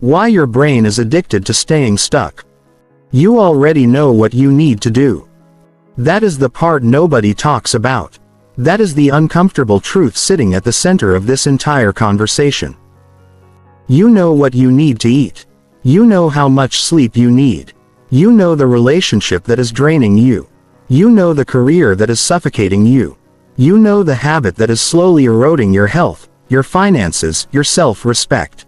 Why your brain is addicted to staying stuck. You already know what you need to do. That is the part nobody talks about. That is the uncomfortable truth sitting at the center of this entire conversation. You know what you need to eat. You know how much sleep you need. You know the relationship that is draining you. You know the career that is suffocating you. You know the habit that is slowly eroding your health, your finances, your self-respect.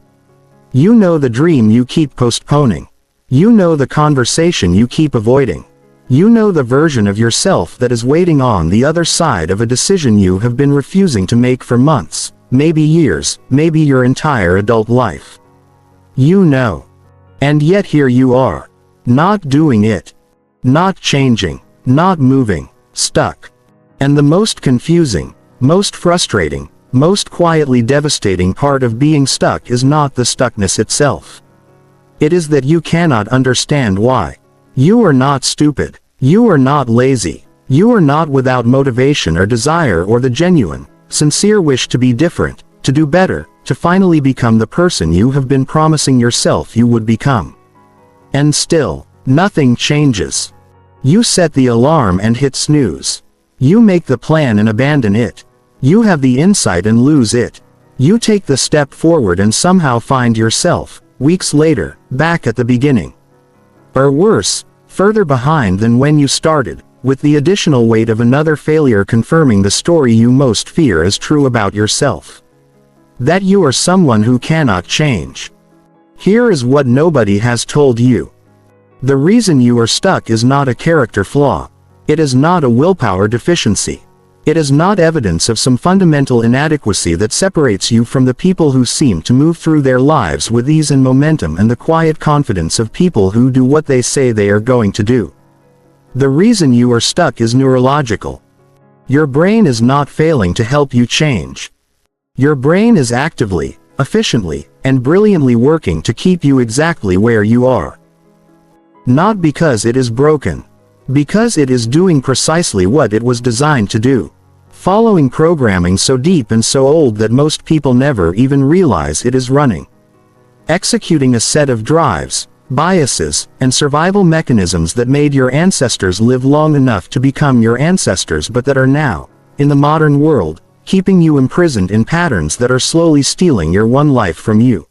You know the dream you keep postponing. You know the conversation you keep avoiding. You know the version of yourself that is waiting on the other side of a decision you have been refusing to make for months, maybe years, maybe your entire adult life. You know. And yet here you are. Not doing it. Not changing. Not moving. Stuck. And the most confusing, most frustrating, most quietly devastating part of being stuck is not the stuckness itself. It is that you cannot understand why. You are not stupid. You are not lazy. You are not without motivation or desire or the genuine, sincere wish to be different, to do better, to finally become the person you have been promising yourself you would become. And still, nothing changes. You set the alarm and hit snooze. You make the plan and abandon it. You have the insight and lose it. You take the step forward and somehow find yourself, weeks later, back at the beginning. Or worse, further behind than when you started, with the additional weight of another failure confirming the story you most fear as true about yourself. That you are someone who cannot change. Here is what nobody has told you. The reason you are stuck is not a character flaw. It is not a willpower deficiency. It is not evidence of some fundamental inadequacy that separates you from the people who seem to move through their lives with ease and momentum and the quiet confidence of people who do what they say they are going to do. The reason you are stuck is neurological. Your brain is not failing to help you change. Your brain is actively, efficiently, and brilliantly working to keep you exactly where you are. Not because it is broken. Because it is doing precisely what it was designed to do. Following programming so deep and so old that most people never even realize it is running. Executing a set of drives, biases, and survival mechanisms that made your ancestors live long enough to become your ancestors but that are now, in the modern world, keeping you imprisoned in patterns that are slowly stealing your one life from you.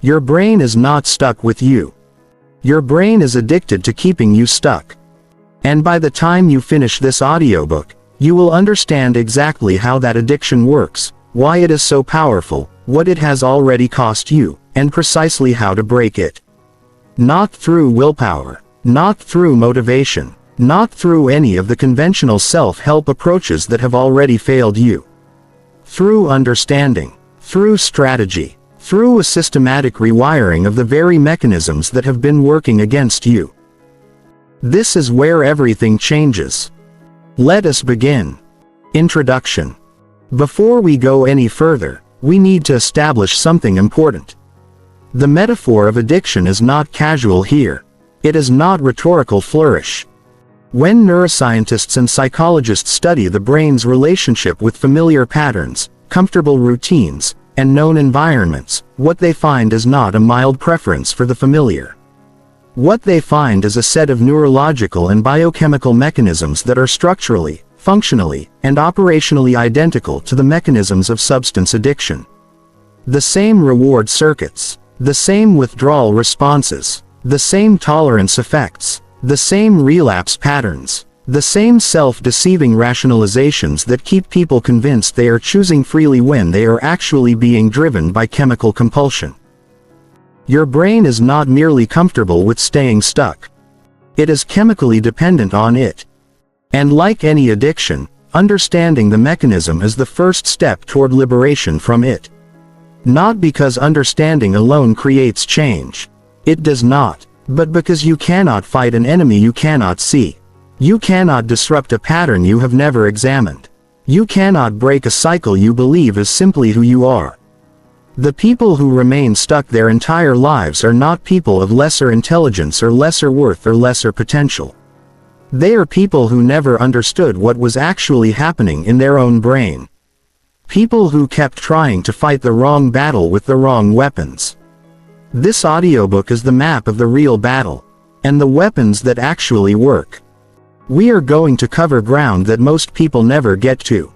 Your brain is not stuck with you. Your brain is addicted to keeping you stuck. And by the time you finish this audiobook, you will understand exactly how that addiction works, why it is so powerful, what it has already cost you, and precisely how to break it. Not through willpower, not through motivation, not through any of the conventional self-help approaches that have already failed you. Through understanding, through strategy, through a systematic rewiring of the very mechanisms that have been working against you. This is where everything changes. Let us begin. Introduction. Before we go any further, we need to establish something important. The metaphor of addiction is not casual here. It is not rhetorical flourish. When neuroscientists and psychologists study the brain's relationship with familiar patterns, comfortable routines, and known environments, what they find is not a mild preference for the familiar. What they find is a set of neurological and biochemical mechanisms that are structurally, functionally, and operationally identical to the mechanisms of substance addiction. The same reward circuits, the same withdrawal responses, the same tolerance effects, the same relapse patterns, the same self-deceiving rationalizations that keep people convinced they are choosing freely when they are actually being driven by chemical compulsion. Your brain is not merely comfortable with staying stuck. It is chemically dependent on it. And like any addiction, understanding the mechanism is the first step toward liberation from it. Not because understanding alone creates change. It does not. But because you cannot fight an enemy you cannot see. You cannot disrupt a pattern you have never examined. You cannot break a cycle you believe is simply who you are. The people who remain stuck their entire lives are not people of lesser intelligence or lesser worth or lesser potential. They are people who never understood what was actually happening in their own brain. People who kept trying to fight the wrong battle with the wrong weapons. This audiobook is the map of the real battle, and the weapons that actually work. We are going to cover ground that most people never get to.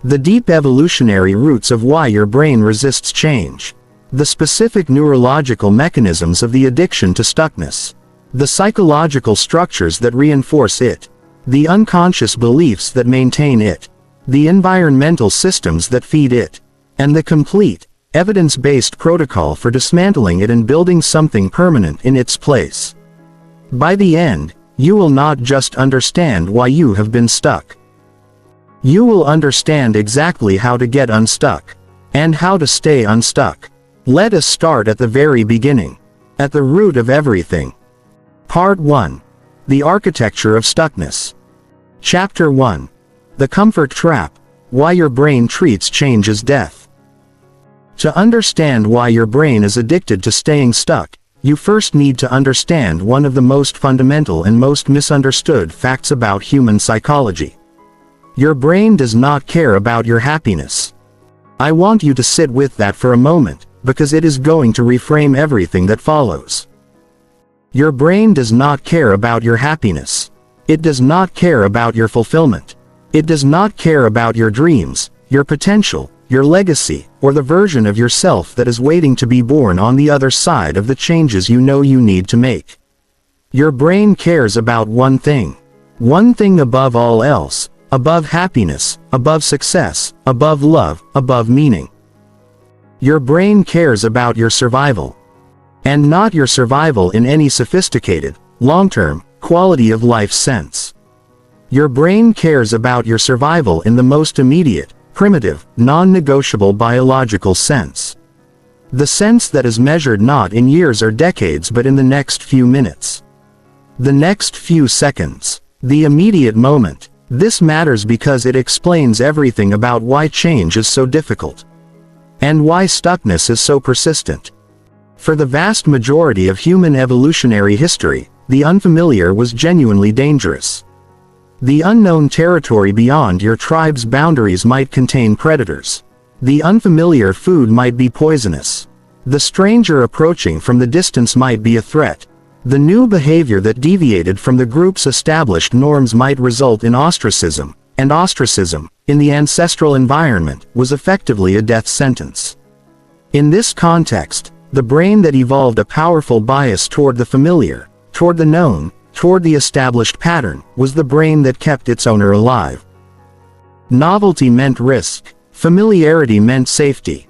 The deep evolutionary roots of why your brain resists change. The specific neurological mechanisms of the addiction to stuckness. The psychological structures that reinforce it. The unconscious beliefs that maintain it. The environmental systems that feed it. And the complete, evidence-based protocol for dismantling it and building something permanent in its place. By the end, you will not just understand why you have been stuck. You will understand exactly how to get unstuck, and how to stay unstuck. Let us start at the very beginning, at the root of everything. Part 1. The Architecture of Stuckness. Chapter 1. The Comfort Trap, Why Your Brain Treats Change as Death. To understand why your brain is addicted to staying stuck, you first need to understand one of the most fundamental and most misunderstood facts about human psychology. Your brain does not care about your happiness. I want you to sit with that for a moment, because it is going to reframe everything that follows. Your brain does not care about your happiness. It does not care about your fulfillment. It does not care about your dreams, your potential, your legacy, or the version of yourself that is waiting to be born on the other side of the changes you know you need to make. Your brain cares about one thing above all else, above happiness, above success, above love, above meaning. Your brain cares about your survival. And not your survival in any sophisticated, long-term, quality of life sense. Your brain cares about your survival in the most immediate, primitive, non-negotiable biological sense. The sense that is measured not in years or decades but in the next few minutes. The next few seconds. The immediate moment. This matters because it explains everything about why change is so difficult. And why stuckness is so persistent. For the vast majority of human evolutionary history, the unfamiliar was genuinely dangerous. The unknown territory beyond your tribe's boundaries might contain predators. The unfamiliar food might be poisonous. The stranger approaching from the distance might be a threat. The new behavior that deviated from the group's established norms might result in ostracism, and ostracism, in the ancestral environment, was effectively a death sentence. In this context, the brain that evolved a powerful bias toward the familiar, toward the known, toward the established pattern, was the brain that kept its owner alive. Novelty meant risk. Familiarity meant safety.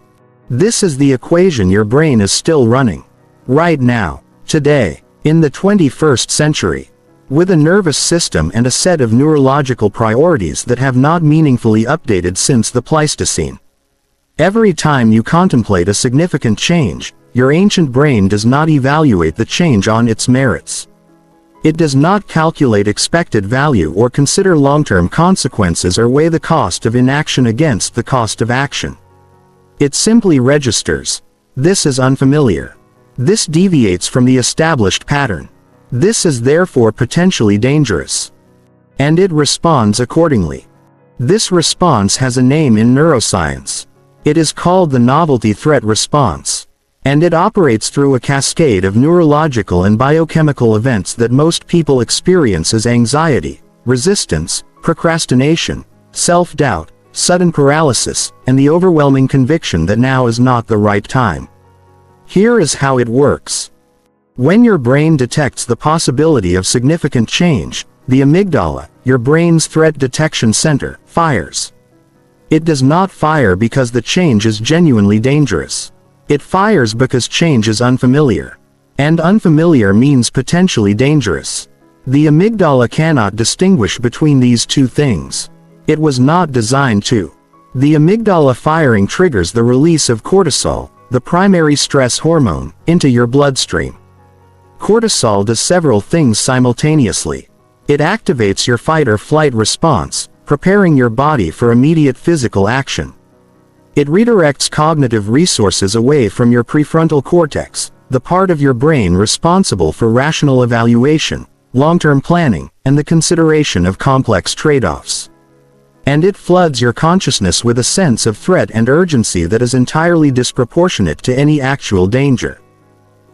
This is the equation your brain is still running. Right now, today, in the 21st century. With a nervous system and a set of neurological priorities that have not meaningfully updated since the Pleistocene. Every time you contemplate a significant change, your ancient brain does not evaluate the change on its merits. It does not calculate expected value or consider long-term consequences or weigh the cost of inaction against the cost of action. It simply registers. This is unfamiliar. This deviates from the established pattern. This is therefore potentially dangerous. And it responds accordingly. This response has a name in neuroscience. It is called the novelty threat response. And it operates through a cascade of neurological and biochemical events that most people experience as anxiety, resistance, procrastination, self-doubt, sudden paralysis, and the overwhelming conviction that now is not the right time. Here is how it works. When your brain detects the possibility of significant change, the amygdala, your brain's threat detection center, fires. It does not fire because the change is genuinely dangerous. It fires because change is unfamiliar. And unfamiliar means potentially dangerous. The amygdala cannot distinguish between these two things. It was not designed to. The amygdala firing triggers the release of cortisol, the primary stress hormone, into your bloodstream. Cortisol does several things simultaneously. It activates your fight or flight response, preparing your body for immediate physical action. It redirects cognitive resources away from your prefrontal cortex, the part of your brain responsible for rational evaluation, long-term planning, and the consideration of complex trade-offs. And it floods your consciousness with a sense of threat and urgency that is entirely disproportionate to any actual danger.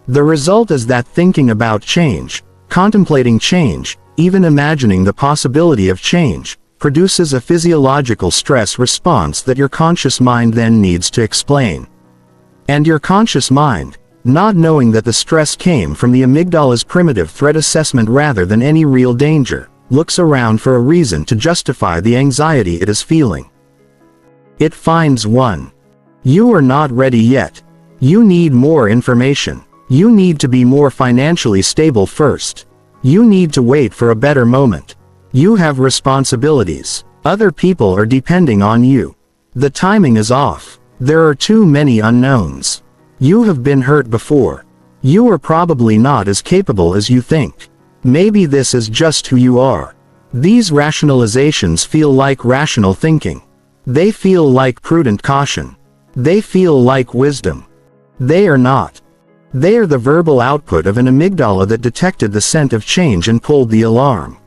The result is that thinking about change, contemplating change, even imagining the possibility of change, produces a physiological stress response that your conscious mind then needs to explain. And your conscious mind, not knowing that the stress came from the amygdala's primitive threat assessment rather than any real danger, looks around for a reason to justify the anxiety it is feeling. It finds one. You are not ready yet. You need more information. You need to be more financially stable first. You need to wait for a better moment. You have responsibilities. Other people are depending on you. The timing is off. There are too many unknowns. You have been hurt before. You are probably not as capable as you think. Maybe this is just who you are. These rationalizations feel like rational thinking. They feel like prudent caution. They feel like wisdom. They are not. They are the verbal output of an amygdala that detected the scent of change and pulled the alarm.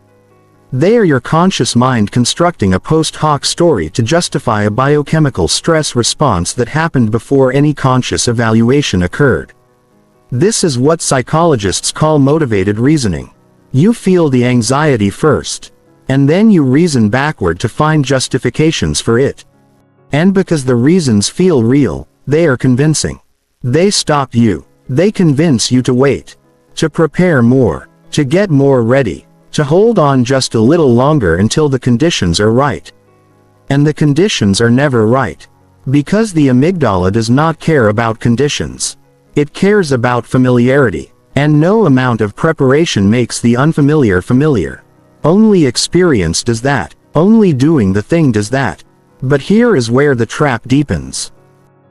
They are your conscious mind constructing a post hoc story to justify a biochemical stress response that happened before any conscious evaluation occurred. This is what psychologists call motivated reasoning. You feel the anxiety first, and then you reason backward to find justifications for it. And because the reasons feel real, they are convincing. They stop you. They convince you to wait, to prepare more, to get more ready, to hold on just a little longer until the conditions are right. And the conditions are never right. Because the amygdala does not care about conditions. It cares about familiarity, and no amount of preparation makes the unfamiliar familiar. Only experience does that. Only doing the thing does that. But here is where the trap deepens.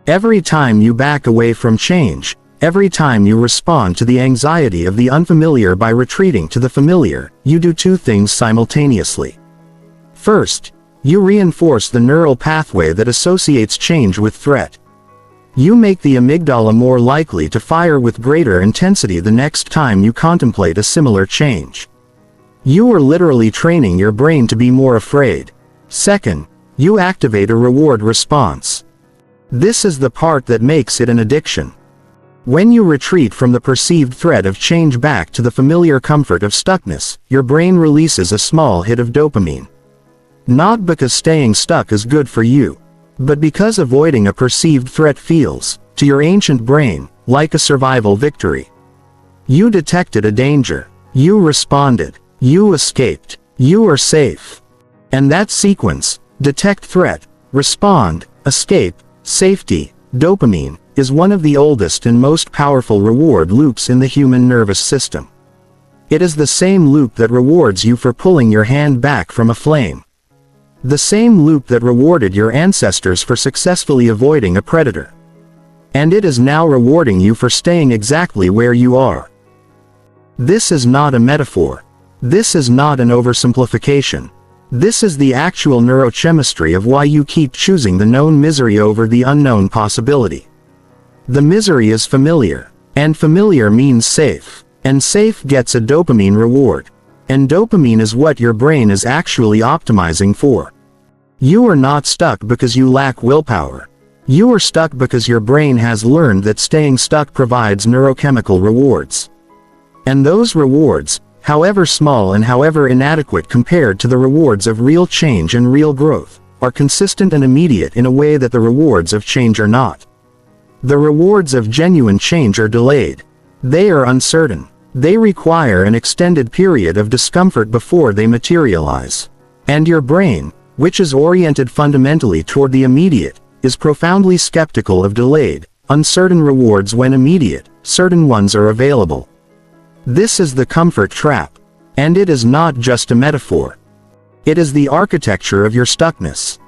Every time you back away from change, every time you respond to the anxiety of the unfamiliar by retreating to the familiar, you do two things simultaneously. First, you reinforce the neural pathway that associates change with threat. You make the amygdala more likely to fire with greater intensity the next time you contemplate a similar change. You are literally training your brain to be more afraid. Second, you activate a reward response. This is the part that makes it an addiction. When you retreat from the perceived threat of change back to the familiar comfort of stuckness, your brain releases a small hit of dopamine. Not because staying stuck is good for you, but because avoiding a perceived threat feels, to your ancient brain, like a survival victory. You detected a danger. You responded. You escaped. You are safe. And that sequence, detect threat, respond, escape, safety, dopamine, is one of the oldest and most powerful reward loops in the human nervous system. It is the same loop that rewards you for pulling your hand back from a flame. The same loop that rewarded your ancestors for successfully avoiding a predator. And it is now rewarding you for staying exactly where you are. This is not a metaphor. This is not an oversimplification. This is the actual neurochemistry of why you keep choosing the known misery over the unknown possibility. The misery is familiar, and familiar means safe, and safe gets a dopamine reward. And dopamine is what your brain is actually optimizing for. You are not stuck because you lack willpower. You are stuck because your brain has learned that staying stuck provides neurochemical rewards. And those rewards, however small and however inadequate compared to the rewards of real change and real growth, are consistent and immediate in a way that the rewards of change are not. The rewards of genuine change are delayed. They are uncertain. They require an extended period of discomfort before they materialize. And your brain, which is oriented fundamentally toward the immediate, is profoundly skeptical of delayed, uncertain rewards when immediate, certain ones are available. This is the comfort trap. And it is not just a metaphor. It is the architecture of your stuckness.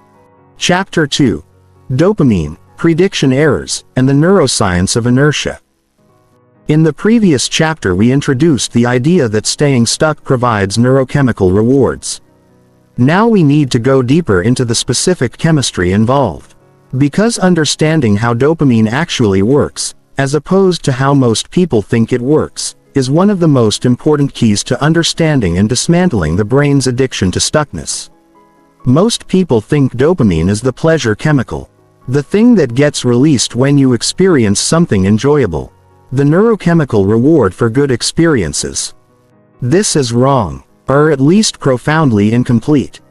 Chapter 2. Dopamine, Prediction Errors, and the Neuroscience of Inertia. In the previous chapter we introduced the idea that staying stuck provides neurochemical rewards. Now we need to go deeper into the specific chemistry involved. Because understanding how dopamine actually works, as opposed to how most people think it works, is one of the most important keys to understanding and dismantling the brain's addiction to stuckness. Most people think dopamine is the pleasure chemical, the thing that gets released when you experience something enjoyable. the neurochemical reward for good experiences. This is wrong, or at least profoundly incomplete.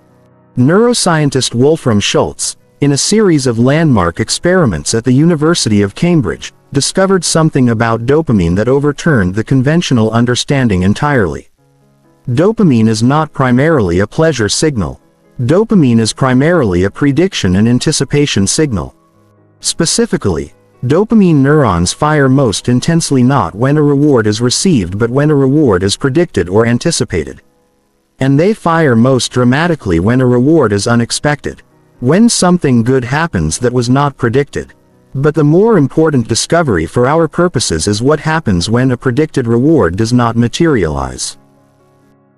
Neuroscientist Wolfram Schultz, in a series of landmark experiments at the University of Cambridge, discovered something about dopamine that overturned the conventional understanding entirely. Dopamine is not primarily a pleasure signal. Dopamine is primarily a prediction and anticipation signal. Specifically, dopamine neurons fire most intensely not when a reward is received but when a reward is predicted or anticipated. And they fire most dramatically when a reward is unexpected, when something good happens that was not predicted. But the more important discovery for our purposes is what happens when a predicted reward does not materialize.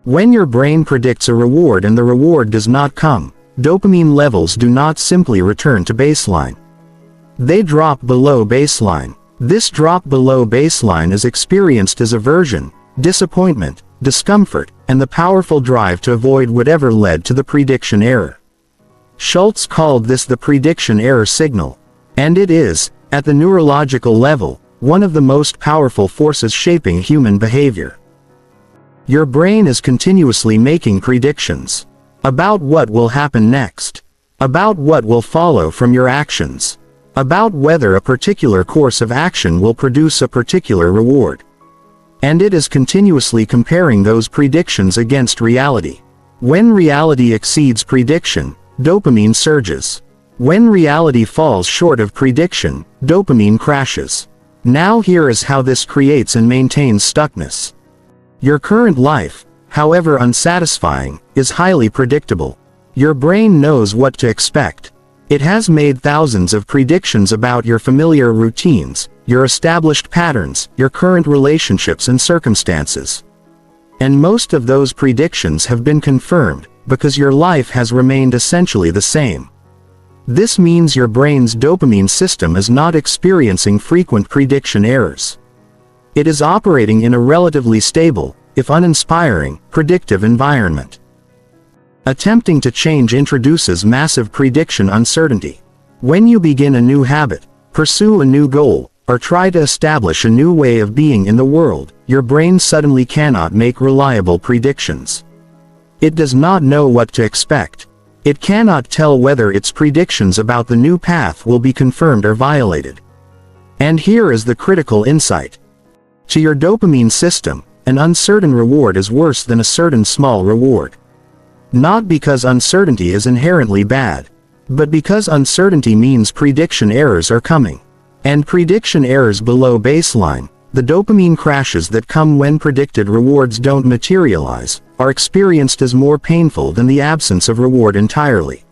When your brain predicts a reward and the reward does not come, dopamine levels do not simply return to baseline. They drop below baseline. This drop below baseline is experienced as aversion, disappointment, discomfort, and the powerful drive to avoid whatever led to the prediction error. Schultz called this the prediction error signal. And it is, at the neurological level, one of the most powerful forces shaping human behavior. Your brain is continuously making predictions about what will happen next, about what will follow from your actions, about whether a particular course of action will produce a particular reward. And it is continuously comparing those predictions against reality. When reality exceeds prediction, dopamine surges. When reality falls short of prediction, dopamine crashes. Now here is how this creates and maintains stuckness. Your current life, however unsatisfying, is highly predictable. Your brain knows what to expect. It has made thousands of predictions about your familiar routines, your established patterns, your current relationships and circumstances. And most of those predictions have been confirmed, because your life has remained essentially the same. This means your brain's dopamine system is not experiencing frequent prediction errors. It is operating in a relatively stable, if uninspiring, predictive environment. Attempting to change introduces massive prediction uncertainty. When you begin a new habit, pursue a new goal, or try to establish a new way of being in the world, your brain suddenly cannot make reliable predictions. It does not know what to expect. It cannot tell whether its predictions about the new path will be confirmed or violated. And here is the critical insight. To your dopamine system, an uncertain reward is worse than a certain small reward. Not because uncertainty is inherently bad, but because uncertainty means prediction errors are coming. And prediction errors below baseline, the dopamine crashes that come when predicted rewards don't materialize, are experienced as more painful than the absence of reward entirely.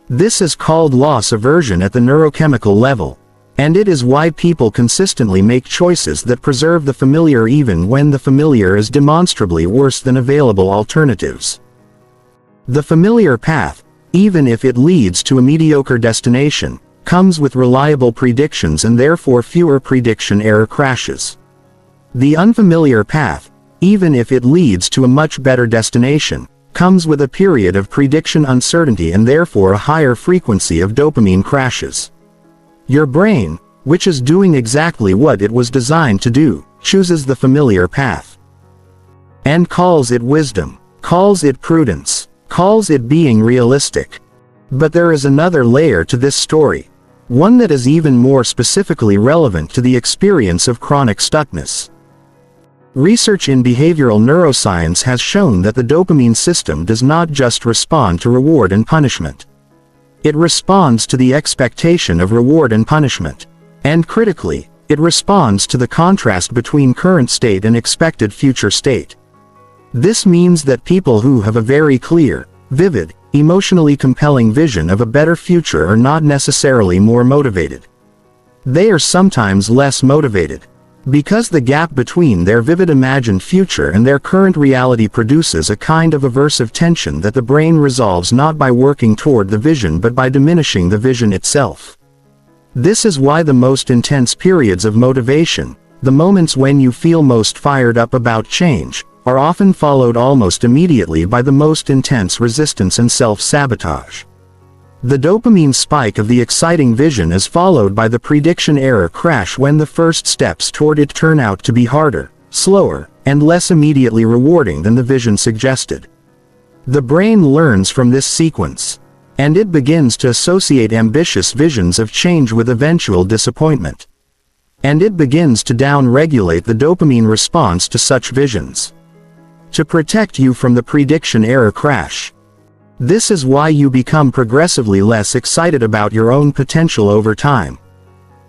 This is called loss aversion at the neurochemical level. And it is why people consistently make choices that preserve the familiar even when the familiar is demonstrably worse than available alternatives. The familiar path, even if it leads to a mediocre destination, comes with reliable predictions and therefore fewer prediction error crashes. The unfamiliar path, even if it leads to a much better destination, comes with a period of prediction uncertainty and therefore a higher frequency of dopamine crashes. Your brain, which is doing exactly what it was designed to do, chooses the familiar path. And calls it wisdom, calls it prudence, calls it being realistic. But there is another layer to this story, one that is even more specifically relevant to the experience of chronic stuckness. Research in behavioral neuroscience has shown that the dopamine system does not just respond to reward and punishment. It responds to the expectation of reward and punishment. And critically, it responds to the contrast between current state and expected future state. This means that people who have a very clear, vivid, emotionally compelling vision of a better future are not necessarily more motivated. They are sometimes less motivated. Because the gap between their vivid imagined future and their current reality produces a kind of aversive tension that the brain resolves not by working toward the vision but by diminishing the vision itself. This is why the most intense periods of motivation, the moments when you feel most fired up about change, are often followed almost immediately by the most intense resistance and self-sabotage. The dopamine spike of the exciting vision is followed by the prediction error crash when the first steps toward it turn out to be harder, slower, and less immediately rewarding than the vision suggested. The brain learns from this sequence, and it begins to associate ambitious visions of change with eventual disappointment. And it begins to down-regulate the dopamine response to such visions, to protect you from the prediction error crash. This is why you become progressively less excited about your own potential over time.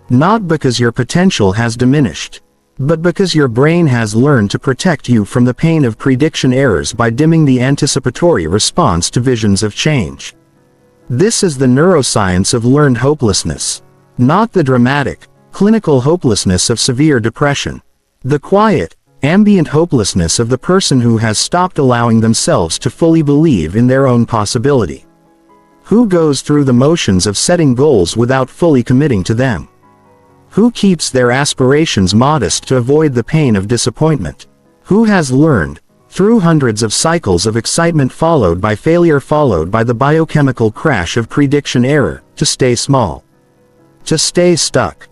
Not because your potential has diminished, but because your brain has learned to protect you from the pain of prediction errors by dimming the anticipatory response to visions of change. This is the neuroscience of learned hopelessness, not the dramatic, clinical hopelessness of severe depression. The quiet, ambient hopelessness of the person who has stopped allowing themselves to fully believe in their own possibility. Who goes through the motions of setting goals without fully committing to them? Who keeps their aspirations modest to avoid the pain of disappointment? Who has learned, through hundreds of cycles of excitement followed by failure followed by the biochemical crash of prediction error, to stay small, to stay stuck?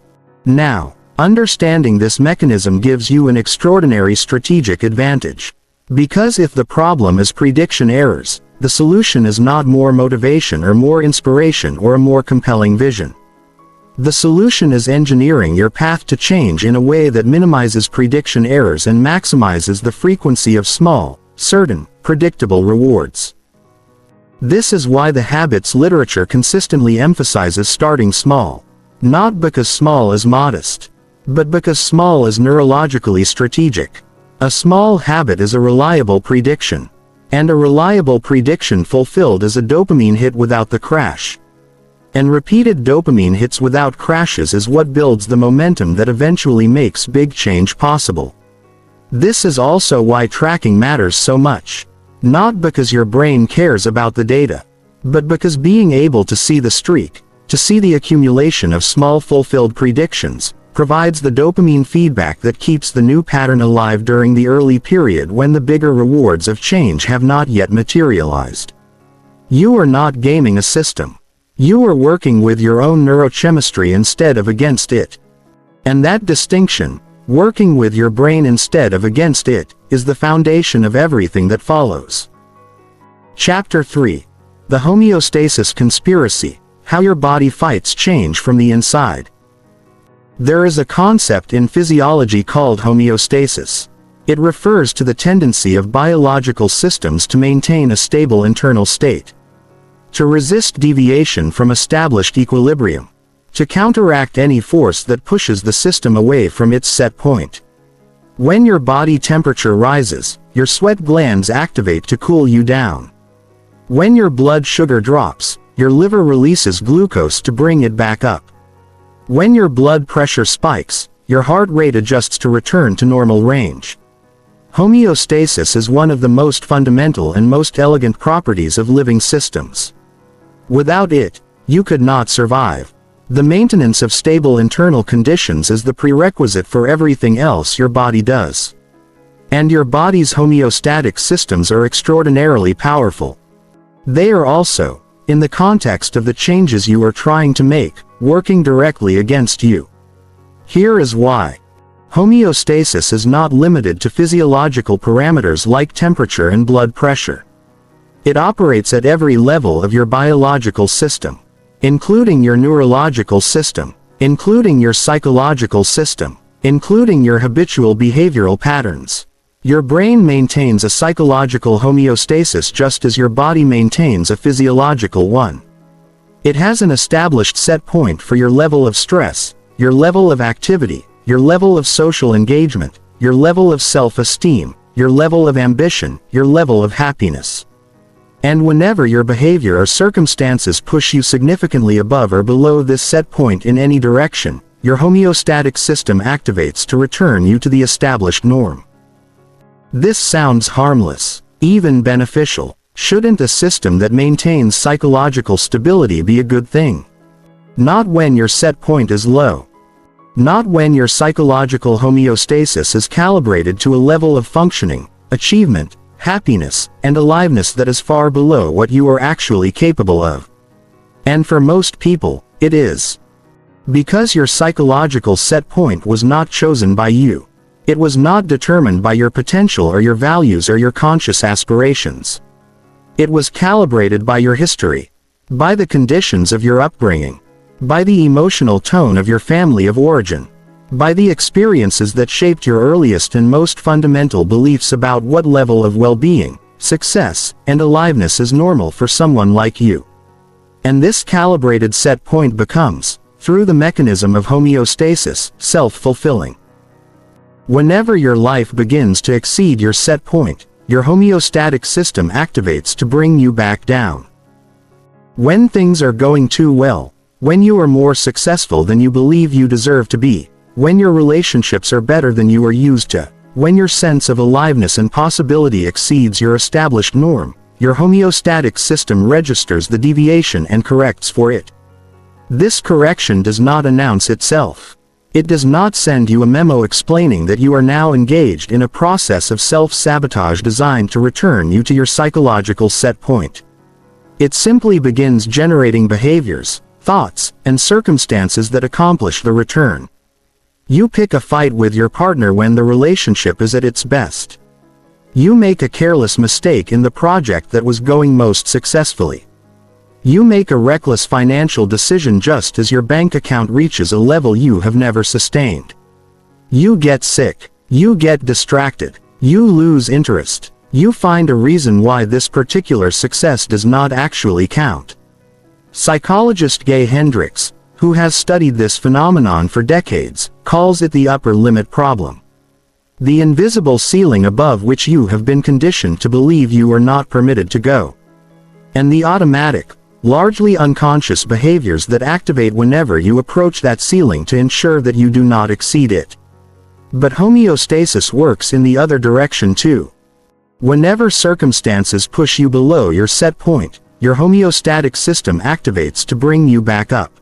Now, understanding this mechanism gives you an extraordinary strategic advantage. Because if the problem is prediction errors, the solution is not more motivation or more inspiration or a more compelling vision. The solution is engineering your path to change in a way that minimizes prediction errors and maximizes the frequency of small, certain, predictable rewards. This is why the habits literature consistently emphasizes starting small. Not because small is modest, but because small is neurologically strategic. A small habit is a reliable prediction, and a reliable prediction fulfilled is a dopamine hit without the crash. And repeated dopamine hits without crashes is what builds the momentum that eventually makes big change possible. This is also why tracking matters so much. Not because your brain cares about the data, but because being able to see the streak, to see the accumulation of small fulfilled predictions, provides the dopamine feedback that keeps the new pattern alive during the early period when the bigger rewards of change have not yet materialized. You are not gaming a system. You are working with your own neurochemistry instead of against it. And that distinction, working with your brain instead of against it, is the foundation of everything that follows. Chapter 3. The Homeostasis Conspiracy: How Your Body Fights Change from the Inside. There is a concept in physiology called homeostasis. It refers to the tendency of biological systems to maintain a stable internal state, to resist deviation from established equilibrium, to counteract any force that pushes the system away from its set point. When your body temperature rises, your sweat glands activate to cool you down. When your blood sugar drops, your liver releases glucose to bring it back up. When your blood pressure spikes, your heart rate adjusts to return to normal range. Homeostasis is one of the most fundamental and most elegant properties of living systems. Without it, you could not survive. The maintenance of stable internal conditions is the prerequisite for everything else your body does. And your body's homeostatic systems are extraordinarily powerful. They are also, in the context of the changes you are trying to make, working directly against you. Here is why. Homeostasis is not limited to physiological parameters like temperature and blood pressure. It operates at every level of your biological system, including your neurological system, including your psychological system, including your habitual behavioral patterns. Your brain maintains a psychological homeostasis just as your body maintains a physiological one. It has an established set point for your level of stress, your level of activity, your level of social engagement, your level of self-esteem, your level of ambition, your level of happiness. And whenever your behavior or circumstances push you significantly above or below this set point in any direction, your homeostatic system activates to return you to the established norm. This sounds harmless, even beneficial. Shouldn't a system that maintains psychological stability be a good thing? Not when your set point is low. Not when your psychological homeostasis is calibrated to a level of functioning, achievement, happiness, and aliveness that is far below what you are actually capable of. And for most people, it is. Because your psychological set point was not chosen by you. It was not determined by your potential or your values or your conscious aspirations. It was calibrated by your history, by the conditions of your upbringing, by the emotional tone of your family of origin, by the experiences that shaped your earliest and most fundamental beliefs about what level of well-being, success, and aliveness is normal for someone like you. And this calibrated set point becomes, through the mechanism of homeostasis, self-fulfilling. Whenever your life begins to exceed your set point, your homeostatic system activates to bring you back down. When things are going too well, when you are more successful than you believe you deserve to be, when your relationships are better than you are used to, when your sense of aliveness and possibility exceeds your established norm, your homeostatic system registers the deviation and corrects for it. This correction does not announce itself. It does not send you a memo explaining that you are now engaged in a process of self-sabotage designed to return you to your psychological set point. It simply begins generating behaviors, thoughts, and circumstances that accomplish the return. You pick a fight with your partner when the relationship is at its best. You make a careless mistake in the project that was going most successfully. You make a reckless financial decision just as your bank account reaches a level you have never sustained. You get sick. You get distracted. You lose interest. You find a reason why this particular success does not actually count. Psychologist Gay Hendricks, who has studied this phenomenon for decades, calls it the upper limit problem. The invisible ceiling above which you have been conditioned to believe you are not permitted to go. And the automatic, largely unconscious behaviors that activate whenever you approach that ceiling to ensure that you do not exceed it. But homeostasis works in the other direction too. Whenever circumstances push you below your set point, your homeostatic system activates to bring you back up.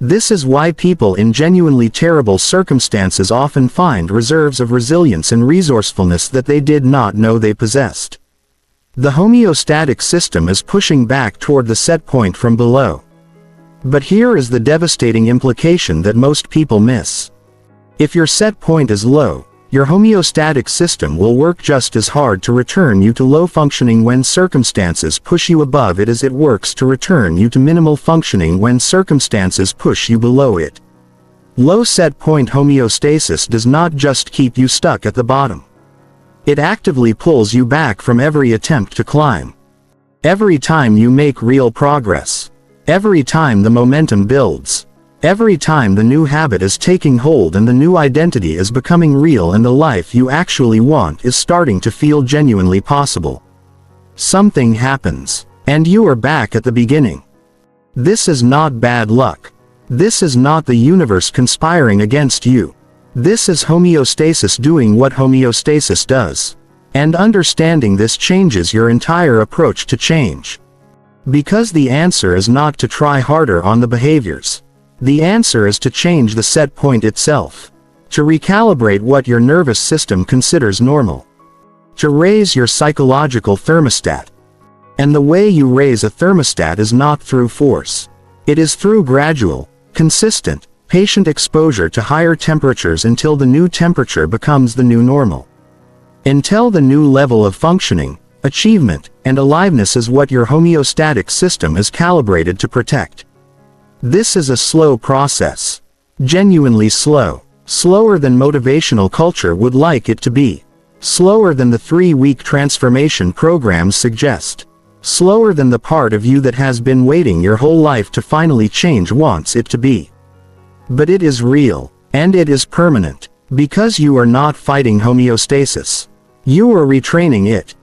This is why people in genuinely terrible circumstances often find reserves of resilience and resourcefulness that they did not know they possessed. The homeostatic system is pushing back toward the set point from below. But here is the devastating implication that most people miss. If your set point is low, your homeostatic system will work just as hard to return you to low functioning when circumstances push you above it as it works to return you to minimal functioning when circumstances push you below it. Low set point homeostasis does not just keep you stuck at the bottom. It actively pulls you back from every attempt to climb. Every time you make real progress. Every time the momentum builds. Every time the new habit is taking hold and the new identity is becoming real and the life you actually want is starting to feel genuinely possible. Something happens, and you are back at the beginning. This is not bad luck. This is not the universe conspiring against you. This is homeostasis doing what homeostasis does. And understanding this changes your entire approach to change. Because the answer is not to try harder on the behaviors. The answer is to change the set point itself. To recalibrate what your nervous system considers normal. To raise your psychological thermostat. And the way you raise a thermostat is not through force. It is through gradual, consistent, patient exposure to higher temperatures until the new temperature becomes the new normal. Until the new level of functioning, achievement, and aliveness is what your homeostatic system is calibrated to protect. This is a slow process. Genuinely slow. Slower than motivational culture would like it to be. Slower than the 3-week transformation programs suggest. Slower than the part of you that has been waiting your whole life to finally change wants it to be. But it is real, and it is permanent, because you are not fighting homeostasis. You are retraining it.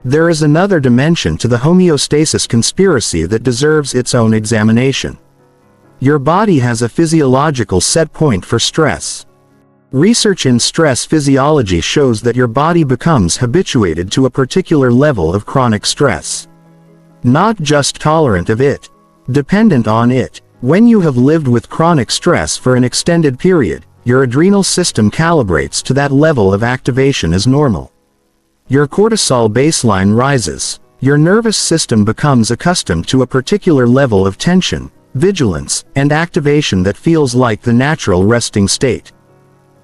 There is another dimension to the homeostasis conspiracy that deserves its own examination. Your body has a physiological set point for stress. Research in stress physiology shows that your body becomes habituated to a particular level of chronic stress. Not just tolerant of it, dependent on it. When you have lived with chronic stress for an extended period, your adrenal system calibrates to that level of activation as normal. Your cortisol baseline rises, Your nervous system becomes accustomed to a particular level of tension, vigilance, and activation that feels like the natural resting state.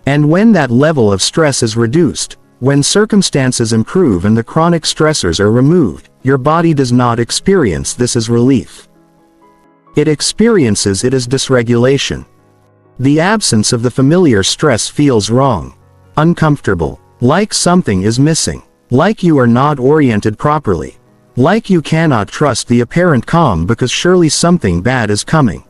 And when that level of stress is reduced, when circumstances improve and the chronic stressors are removed, your body does not experience this as relief. It experiences it as dysregulation. The absence of the familiar stress feels wrong, uncomfortable, like something is missing, like you are not oriented properly, like you cannot trust the apparent calm because surely something bad is coming.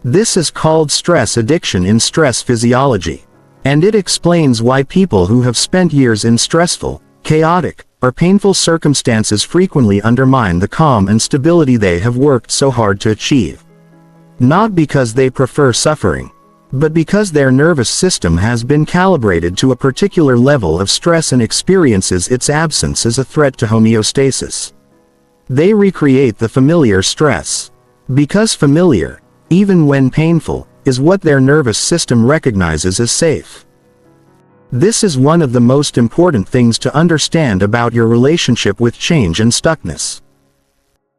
This is called stress addiction in stress physiology. And it explains why people who have spent years in stressful, chaotic, or painful circumstances frequently undermine the calm and stability they have worked so hard to achieve. Not because they prefer suffering, but because their nervous system has been calibrated to a particular level of stress and experiences its absence as a threat to homeostasis. They recreate the familiar stress. Because familiar, even when painful, is what their nervous system recognizes as safe. This is one of the most important things to understand about your relationship with change and stuckness.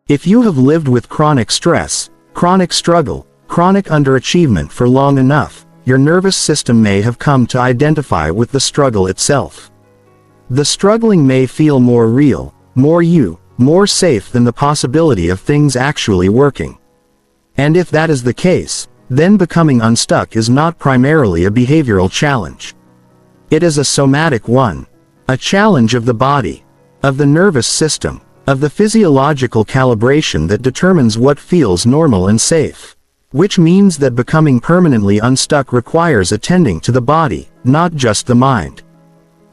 If you have lived with chronic stress, chronic struggle, chronic underachievement for long enough, your nervous system may have come to identify with the struggle itself. The struggling may feel more real, more you, more safe than the possibility of things actually working. And if that is the case, then becoming unstuck is not primarily a behavioral challenge. It is a somatic one. A challenge of the body, of the nervous system, of the physiological calibration that determines what feels normal and safe. Which means that becoming permanently unstuck requires attending to the body, not just the mind.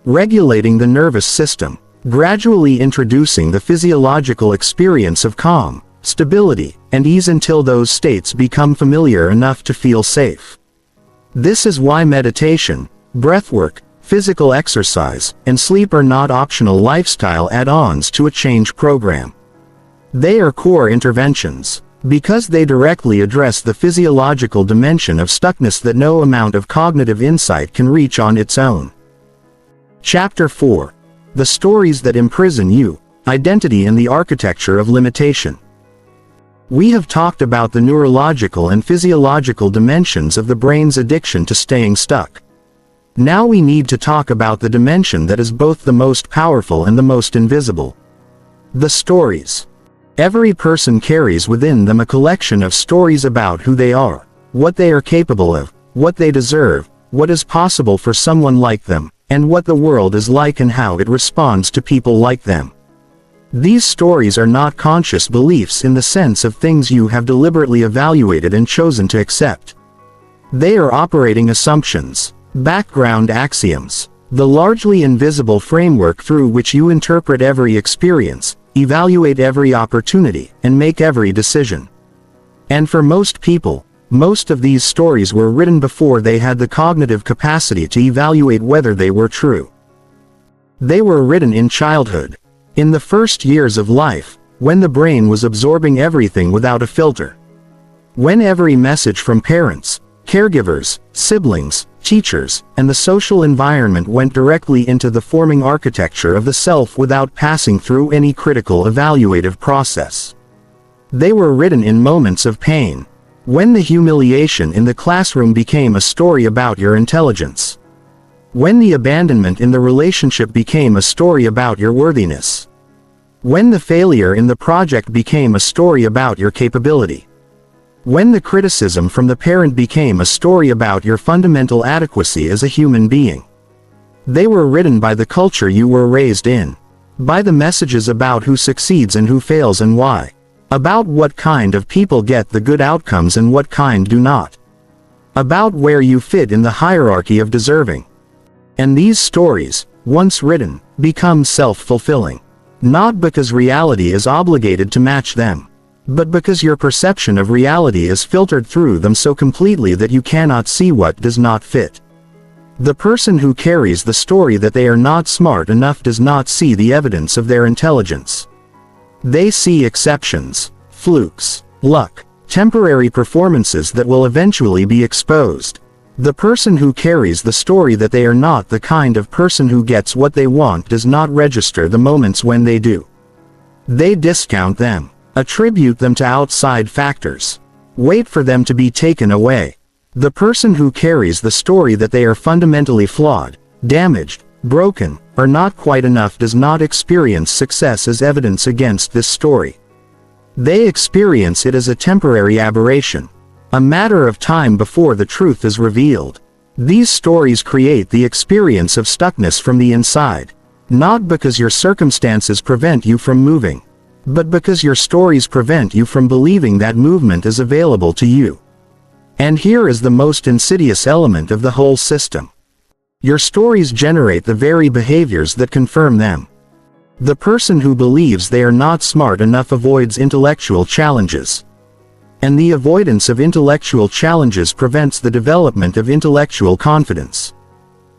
Regulating the nervous system, gradually introducing the physiological experience of calm, stability, and ease until those states become familiar enough to feel safe. This is why meditation, breathwork, physical exercise, and sleep are not optional lifestyle add-ons to a change program. They are core interventions, because they directly address the physiological dimension of stuckness that no amount of cognitive insight can reach on its own. Chapter 4. The Stories That Imprison You, Identity and the Architecture of Limitation. We have talked about the neurological and physiological dimensions of the brain's addiction to staying stuck. Now we need to talk about the dimension that is both the most powerful and the most invisible. The stories. Every person carries within them a collection of stories about who they are, what they are capable of, what they deserve, what is possible for someone like them, and what the world is like and how it responds to people like them. These stories are not conscious beliefs in the sense of things you have deliberately evaluated and chosen to accept. They are operating assumptions, background axioms, the largely invisible framework through which you interpret every experience, evaluate every opportunity, and make every decision. And for most people, most of these stories were written before they had the cognitive capacity to evaluate whether they were true. They were written in childhood, in the first years of life, when the brain was absorbing everything without a filter. When every message from parents, caregivers, siblings, teachers, and the social environment went directly into the forming architecture of the self without passing through any critical evaluative process. They were written in moments of pain, when the humiliation in the classroom became a story about your intelligence. When the abandonment in the relationship became a story about your worthiness. When the failure in the project became a story about your capability. When the criticism from the parent became a story about your fundamental adequacy as a human being. They were written by the culture you were raised in. By the messages about who succeeds and who fails and why. About what kind of people get the good outcomes and what kind do not. About where you fit in the hierarchy of deserving. And these stories, once written, become self-fulfilling. Not because reality is obligated to match them, but because your perception of reality is filtered through them so completely that you cannot see what does not fit. The person who carries the story that they are not smart enough does not see the evidence of their intelligence. They see exceptions, flukes, luck, temporary performances that will eventually be exposed. The person who carries the story that they are not the kind of person who gets what they want does not register the moments when they do. They discount them, attribute them to outside factors, wait for them to be taken away. The person who carries the story that they are fundamentally flawed, damaged, broken, or not quite enough does not experience success as evidence against this story. They experience it as a temporary aberration, a matter of time before the truth is revealed. These stories create the experience of stuckness from the inside, not because your circumstances prevent you from moving, but because your stories prevent you from believing that movement is available to you. And here is the most insidious element of the whole system. Your stories generate the very behaviors that confirm them. The person who believes they are not smart enough avoids intellectual challenges. And the avoidance of intellectual challenges prevents the development of intellectual confidence,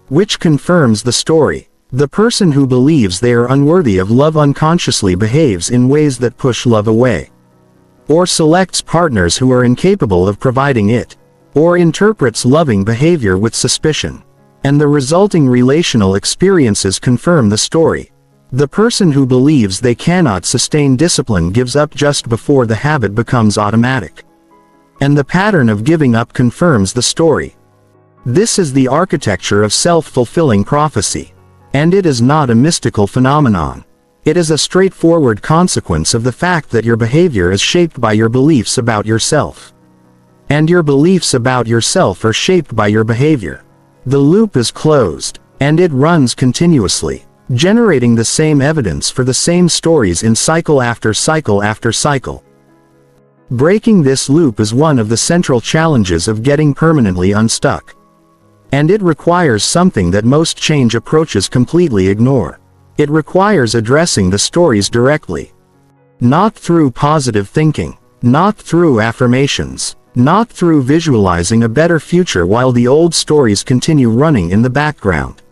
which confirms the story. The person who believes they are unworthy of love unconsciously behaves in ways that push love away, or selects partners who are incapable of providing it, or interprets loving behavior with suspicion. And the resulting relational experiences confirm the story. The person who believes they cannot sustain discipline gives up just before the habit becomes automatic. And the pattern of giving up confirms the story. This is the architecture of self-fulfilling prophecy. And it is not a mystical phenomenon. It is a straightforward consequence of the fact that your behavior is shaped by your beliefs about yourself. And your beliefs about yourself are shaped by your behavior. The loop is closed, and it runs continuously, generating the same evidence for the same stories in cycle after cycle after cycle. Breaking this loop is one of the central challenges of getting permanently unstuck. And it requires something that most change approaches completely ignore. It requires addressing the stories directly. Not through positive thinking, not through affirmations, not through visualizing a better future while the old stories continue running in the background.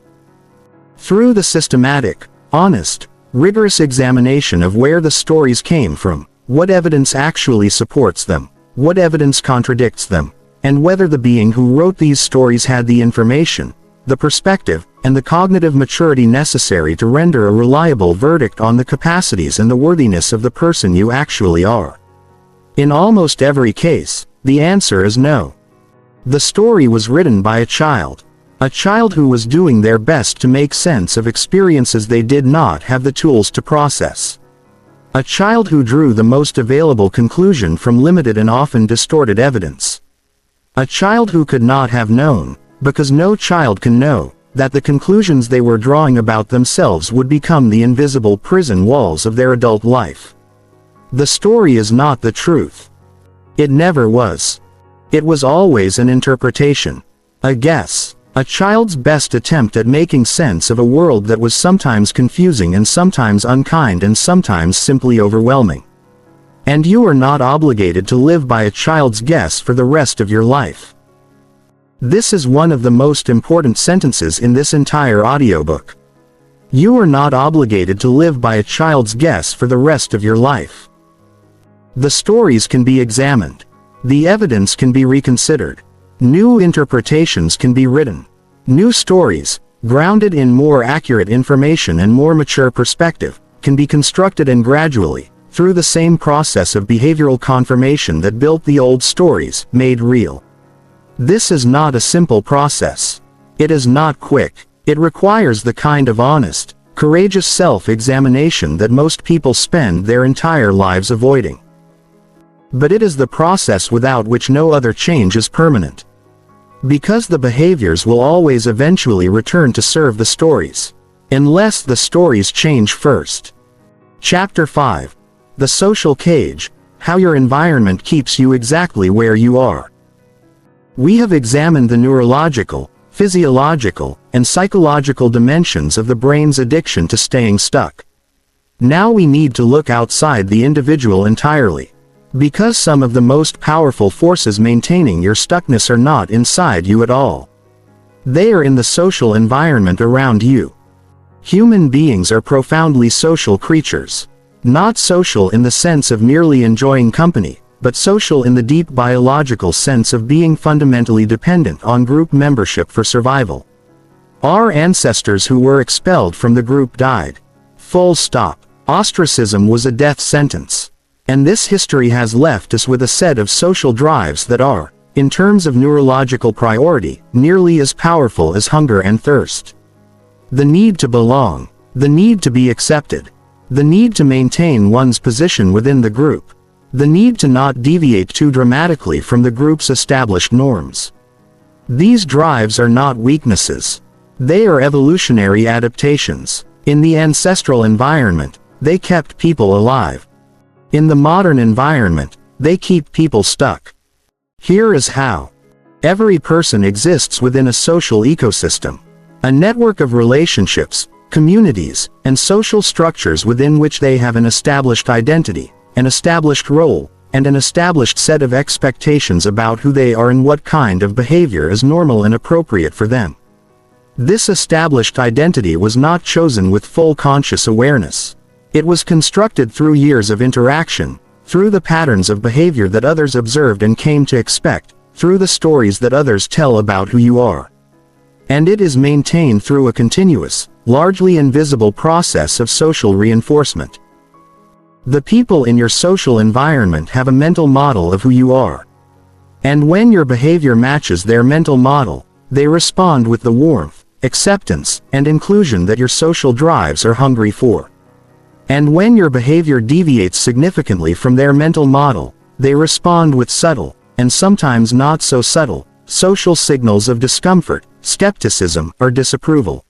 Through the systematic, honest, rigorous examination of where the stories came from, what evidence actually supports them, what evidence contradicts them, and whether the being who wrote these stories had the information, the perspective, and the cognitive maturity necessary to render a reliable verdict on the capacities and the worthiness of the person you actually are. In almost every case, the answer is no. The story was written by a child who was doing their best to make sense of experiences they did not have the tools to process. A child who drew the most available conclusion from limited and often distorted evidence. A child who could not have known, because no child can know, that the conclusions they were drawing about themselves would become the invisible prison walls of their adult life. The story is not the truth. It never was. It was always an interpretation, a guess, a child's best attempt at making sense of a world that was sometimes confusing and sometimes unkind and sometimes simply overwhelming. And you are not obligated to live by a child's guess for the rest of your life. This is one of the most important sentences in this entire audiobook. You are not obligated to live by a child's guess for the rest of your life. The stories can be examined. The evidence can be reconsidered. New interpretations can be written. New stories, grounded in more accurate information and more mature perspective, can be constructed and gradually, through the same process of behavioral confirmation that built the old stories, made real. This is not a simple process. It is not quick. It requires the kind of honest, courageous self-examination that most people spend their entire lives avoiding. But it is the process without which no other change is permanent. Because the behaviors will always eventually return to serve the stories, unless the stories change first. Chapter 5. The Social Cage, How Your Environment Keeps You Exactly Where You Are. We have examined the neurological, physiological, and psychological dimensions of the brain's addiction to staying stuck. Now we need to look outside the individual entirely. Because some of the most powerful forces maintaining your stuckness are not inside you at all. They are in the social environment around you. Human beings are profoundly social creatures. Not social in the sense of merely enjoying company, but social in the deep biological sense of being fundamentally dependent on group membership for survival. Our ancestors who were expelled from the group died. Full stop. Ostracism was a death sentence. And this history has left us with a set of social drives that are, in terms of neurological priority, nearly as powerful as hunger and thirst. The need to belong, the need to be accepted, the need to maintain one's position within the group, the need to not deviate too dramatically from the group's established norms. These drives are not weaknesses. They are evolutionary adaptations. In the ancestral environment, they kept people alive. In the modern environment, they keep people stuck. Here is how. Every person exists within a social ecosystem. A network of relationships, communities, and social structures within which they have an established identity, an established role, and an established set of expectations about who they are and what kind of behavior is normal and appropriate for them. This established identity was not chosen with full conscious awareness. It was constructed through years of interaction, through the patterns of behavior that others observed and came to expect, through the stories that others tell about who you are. And it is maintained through a continuous, largely invisible process of social reinforcement. The people in your social environment have a mental model of who you are. And when your behavior matches their mental model, they respond with the warmth, acceptance, and inclusion that your social drives are hungry for. And when your behavior deviates significantly from their mental model, they respond with subtle, and sometimes not so subtle, social signals of discomfort, skepticism, or disapproval.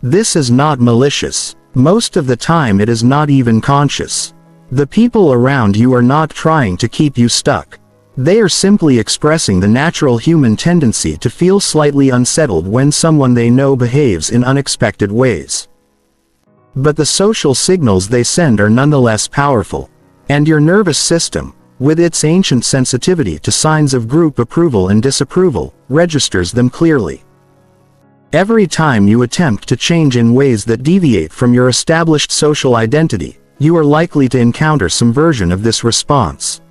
This is not malicious. Most of the time it is not even conscious. The people around you are not trying to keep you stuck. They are simply expressing the natural human tendency to feel slightly unsettled when someone they know behaves in unexpected ways. But the social signals they send are nonetheless powerful. And your nervous system, with its ancient sensitivity to signs of group approval and disapproval, registers them clearly. Every time you attempt to change in ways that deviate from your established social identity, you are likely to encounter some version of this response.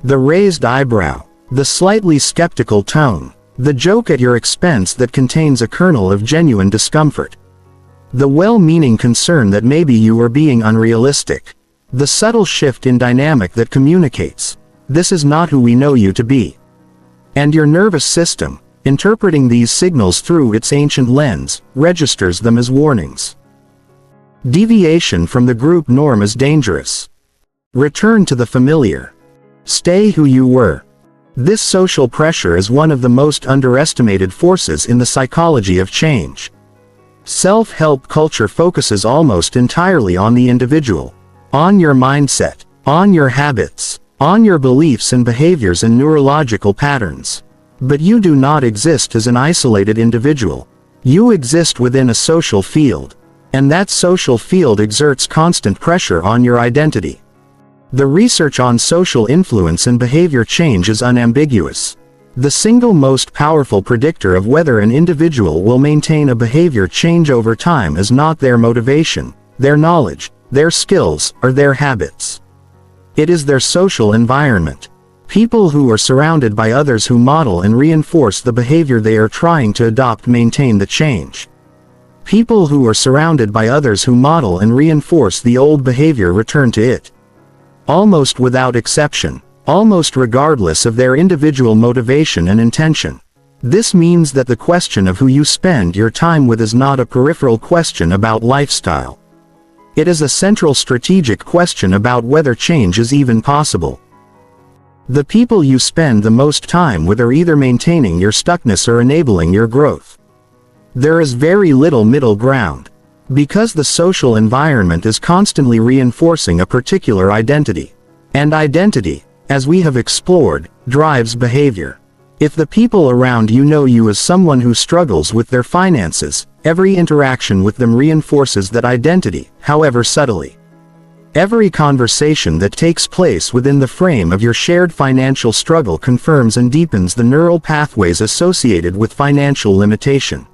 The raised eyebrow, the slightly skeptical tone, the joke at your expense that contains a kernel of genuine discomfort. The well-meaning concern that maybe you are being unrealistic. The subtle shift in dynamic that communicates, this is not who we know you to be. And your nervous system, interpreting these signals through its ancient lens, registers them as warnings. Deviation from the group norm is dangerous. Return to the familiar. Stay who you were. This social pressure is one of the most underestimated forces in the psychology of change. Self-help culture focuses almost entirely on the individual, on your mindset, on your habits, on your beliefs and behaviors and neurological patterns. But you do not exist as an isolated individual. You exist within a social field, and that social field exerts constant pressure on your identity. The research on social influence and behavior change is unambiguous. The single most powerful predictor of whether an individual will maintain a behavior change over time is not their motivation, their knowledge, their skills, or their habits. It is their social environment. People who are surrounded by others who model and reinforce the behavior they are trying to adopt maintain the change. People who are surrounded by others who model and reinforce the old behavior return to it. Almost without exception. Almost regardless of their individual motivation and intention. This means that the question of who you spend your time with is not a peripheral question about lifestyle. It is a central strategic question about whether change is even possible. The people you spend the most time with are either maintaining your stuckness or enabling your growth. There is very little middle ground. Because the social environment is constantly reinforcing a particular identity. And identity, as we have explored, drives behavior. If the people around you know you as someone who struggles with their finances, every interaction with them reinforces that identity, however subtly. Every conversation that takes place within the frame of your shared financial struggle confirms and deepens the neural pathways associated with financial limitation.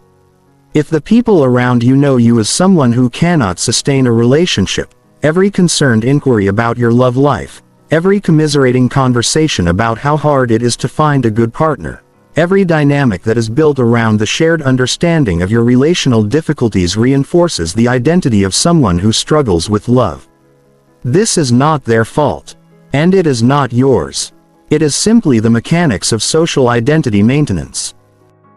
If the people around you know you as someone who cannot sustain a relationship, every concerned inquiry about your love life, every commiserating conversation about how hard it is to find a good partner, every dynamic that is built around the shared understanding of your relational difficulties reinforces the identity of someone who struggles with love. This is not their fault. And it is not yours. It is simply the mechanics of social identity maintenance.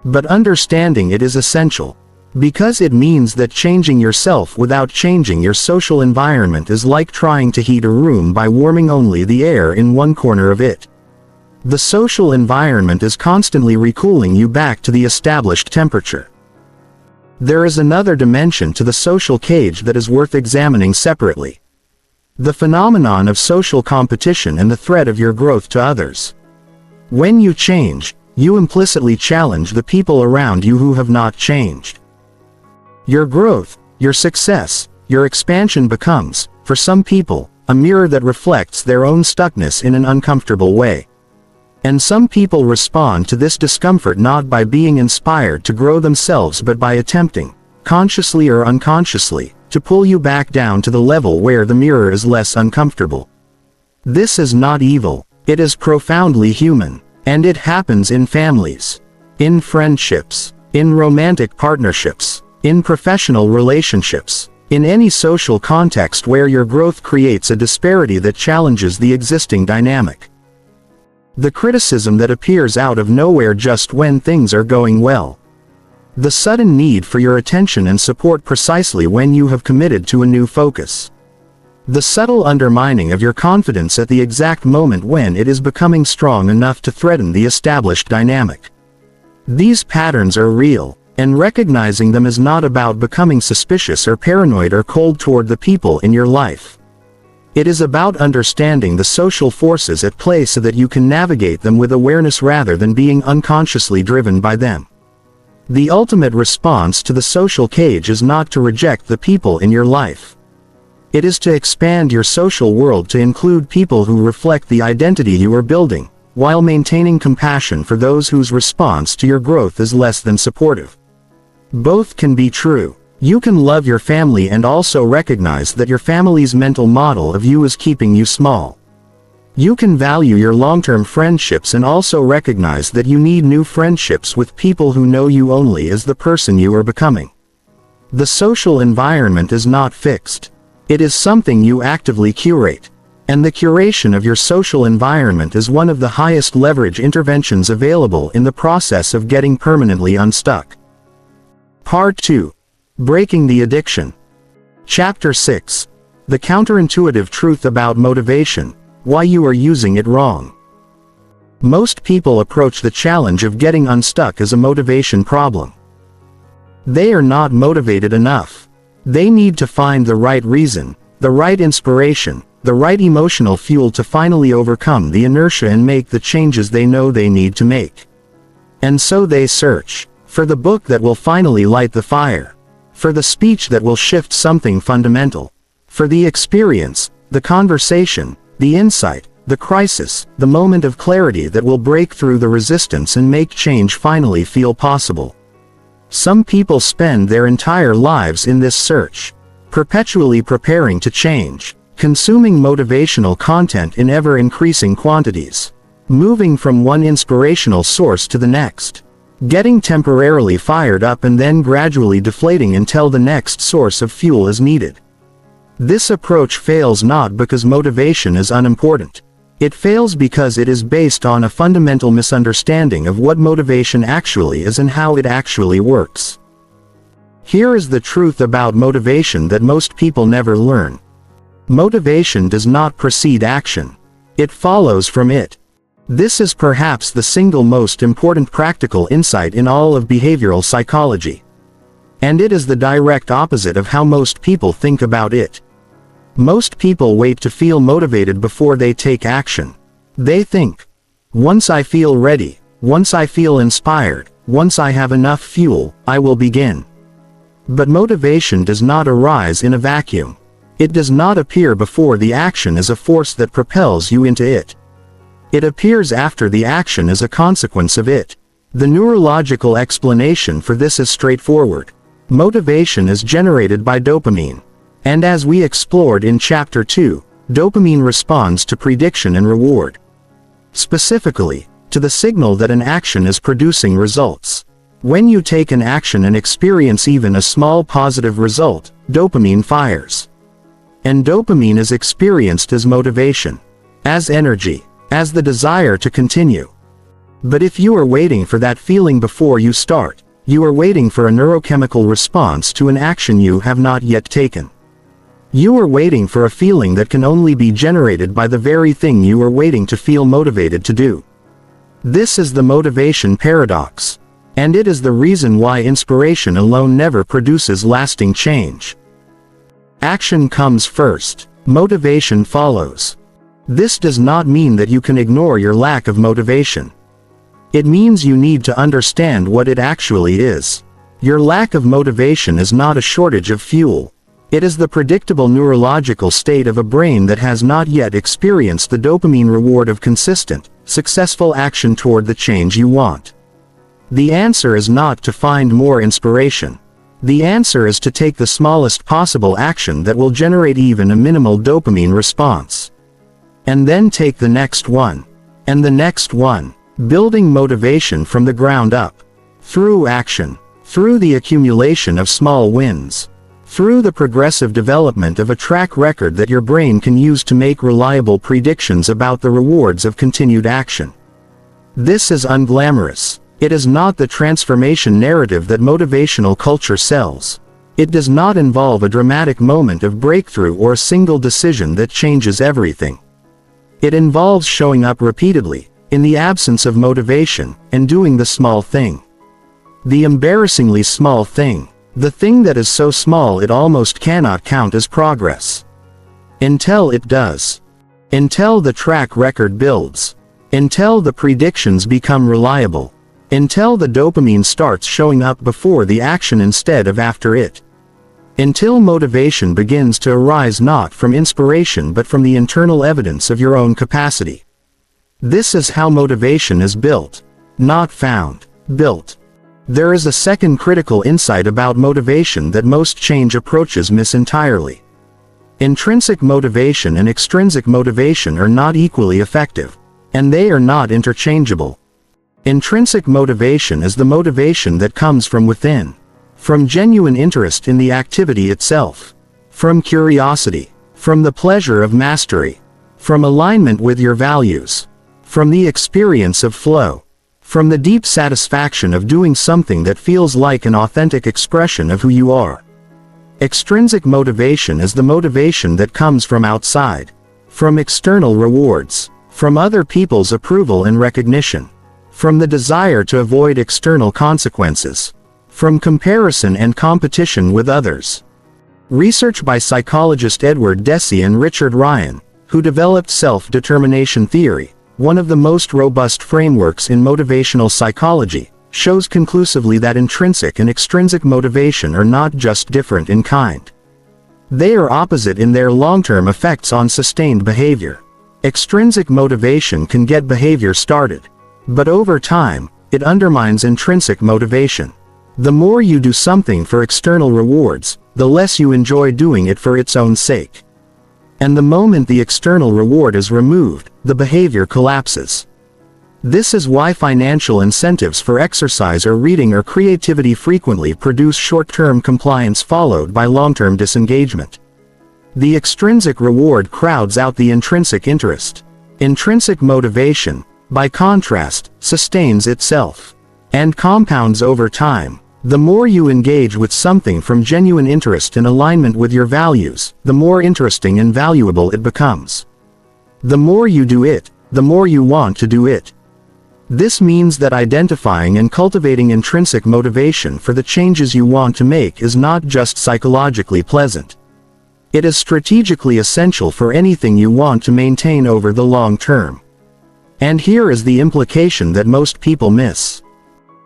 But understanding it is essential. Because it means that changing yourself without changing your social environment is like trying to heat a room by warming only the air in one corner of it. The social environment is constantly recooling you back to the established temperature. There is another dimension to the social cage that is worth examining separately. The phenomenon of social competition and the threat of your growth to others. When you change, you implicitly challenge the people around you who have not changed. Your growth, your success, your expansion becomes, for some people, a mirror that reflects their own stuckness in an uncomfortable way. And some people respond to this discomfort not by being inspired to grow themselves but by attempting, consciously or unconsciously, to pull you back down to the level where the mirror is less uncomfortable. This is not evil, it is profoundly human, and it happens in families, in friendships, in romantic partnerships, in professional relationships, in any social context where your growth creates a disparity that challenges the existing dynamic. The criticism that appears out of nowhere just when things are going well. The sudden need for your attention and support precisely when you have committed to a new focus. The subtle undermining of your confidence at the exact moment when it is becoming strong enough to threaten the established dynamic. These patterns are real, and recognizing them is not about becoming suspicious or paranoid or cold toward the people in your life. It is about understanding the social forces at play so that you can navigate them with awareness rather than being unconsciously driven by them. The ultimate response to the social cage is not to reject the people in your life. It is to expand your social world to include people who reflect the identity you are building, while maintaining compassion for those whose response to your growth is less than supportive. Both can be true. You can love your family and also recognize that your family's mental model of you is keeping you small. You can value your long-term friendships and also recognize that you need new friendships with people who know you only as the person you are becoming. The social environment is not fixed. It is something you actively curate. And the curation of your social environment is one of the highest leverage interventions available in the process of getting permanently unstuck. Part 2. Breaking the Addiction. Chapter 6. The Counterintuitive Truth About Motivation, Why You Are Using It Wrong. Most people approach the challenge of getting unstuck as a motivation problem. They are not motivated enough. They need to find the right reason, the right inspiration, the right emotional fuel to finally overcome the inertia and make the changes they know they need to make. And so they search for the book that will finally light the fire, for the speech that will shift something fundamental, for the experience, the conversation, the insight, the crisis, the moment of clarity that will break through the resistance and make change finally feel possible. Some people spend their entire lives in this search, perpetually preparing to change, consuming motivational content in ever-increasing quantities, moving from one inspirational source to the next, getting temporarily fired up and then gradually deflating until the next source of fuel is needed. This approach fails not because motivation is unimportant. It fails because it is based on a fundamental misunderstanding of what motivation actually is and how it actually works. Here is the truth about motivation that most people never learn. Motivation does not precede action. It follows from it. This is perhaps the single most important practical insight in all of behavioral psychology. And it is the direct opposite of how most people think about it. Most people wait to feel motivated before they take action. They think, once I feel ready, once I feel inspired, once I have enough fuel, I will begin. But motivation does not arise in a vacuum. It does not appear before the action as a force that propels you into it. It appears after the action as a consequence of it. The neurological explanation for this is straightforward. Motivation is generated by dopamine. And as we explored in Chapter 2, dopamine responds to prediction and reward. Specifically, to the signal that an action is producing results. When you take an action and experience even a small positive result, dopamine fires. And dopamine is experienced as motivation, as energy, as the desire to continue. But if you are waiting for that feeling before you start, you are waiting for a neurochemical response to an action you have not yet taken. You are waiting for a feeling that can only be generated by the very thing you are waiting to feel motivated to do. This is the motivation paradox. And it is the reason why inspiration alone never produces lasting change. Action comes first. Motivation follows. This does not mean that you can ignore your lack of motivation. It means you need to understand what it actually is. Your lack of motivation is not a shortage of fuel. It is the predictable neurological state of a brain that has not yet experienced the dopamine reward of consistent, successful action toward the change you want. The answer is not to find more inspiration. The answer is to take the smallest possible action that will generate even a minimal dopamine response. And then take the next one. And the next one. Building motivation from the ground up. Through action. Through the accumulation of small wins. Through the progressive development of a track record that your brain can use to make reliable predictions about the rewards of continued action. This is unglamorous. It is not the transformation narrative that motivational culture sells. It does not involve a dramatic moment of breakthrough or a single decision that changes everything. It involves showing up repeatedly, in the absence of motivation, and doing the small thing. The embarrassingly small thing. The thing that is so small it almost cannot count as progress. Until it does. Until the track record builds. Until the predictions become reliable. Until the dopamine starts showing up before the action instead of after it. Until motivation begins to arise not from inspiration but from the internal evidence of your own capacity. This is how motivation is built. Not found. Built. There is a second critical insight about motivation that most change approaches miss entirely. Intrinsic motivation and extrinsic motivation are not equally effective, and they are not interchangeable. Intrinsic motivation is the motivation that comes from within, from genuine interest in the activity itself, from curiosity, from the pleasure of mastery, from alignment with your values, from the experience of flow, from the deep satisfaction of doing something that feels like an authentic expression of who you are. Extrinsic motivation is the motivation that comes from outside, from external rewards, from other people's approval and recognition, from the desire to avoid external consequences, from comparison and competition with others. Research by psychologist Edward Deci and Richard Ryan, who developed self-determination theory, one of the most robust frameworks in motivational psychology, shows conclusively that intrinsic and extrinsic motivation are not just different in kind. They are opposite in their long-term effects on sustained behavior. Extrinsic motivation can get behavior started, but over time, it undermines intrinsic motivation. The more you do something for external rewards, the less you enjoy doing it for its own sake. And the moment the external reward is removed, the behavior collapses. This is why financial incentives for exercise or reading or creativity frequently produce short-term compliance followed by long-term disengagement. The extrinsic reward crowds out the intrinsic interest. Intrinsic motivation, by contrast, sustains itself and compounds over time. The more you engage with something from genuine interest and alignment with your values, the more interesting and valuable it becomes. The more you do it, the more you want to do it. This means that identifying and cultivating intrinsic motivation for the changes you want to make is not just psychologically pleasant. It is strategically essential for anything you want to maintain over the long term. And here is the implication that most people miss.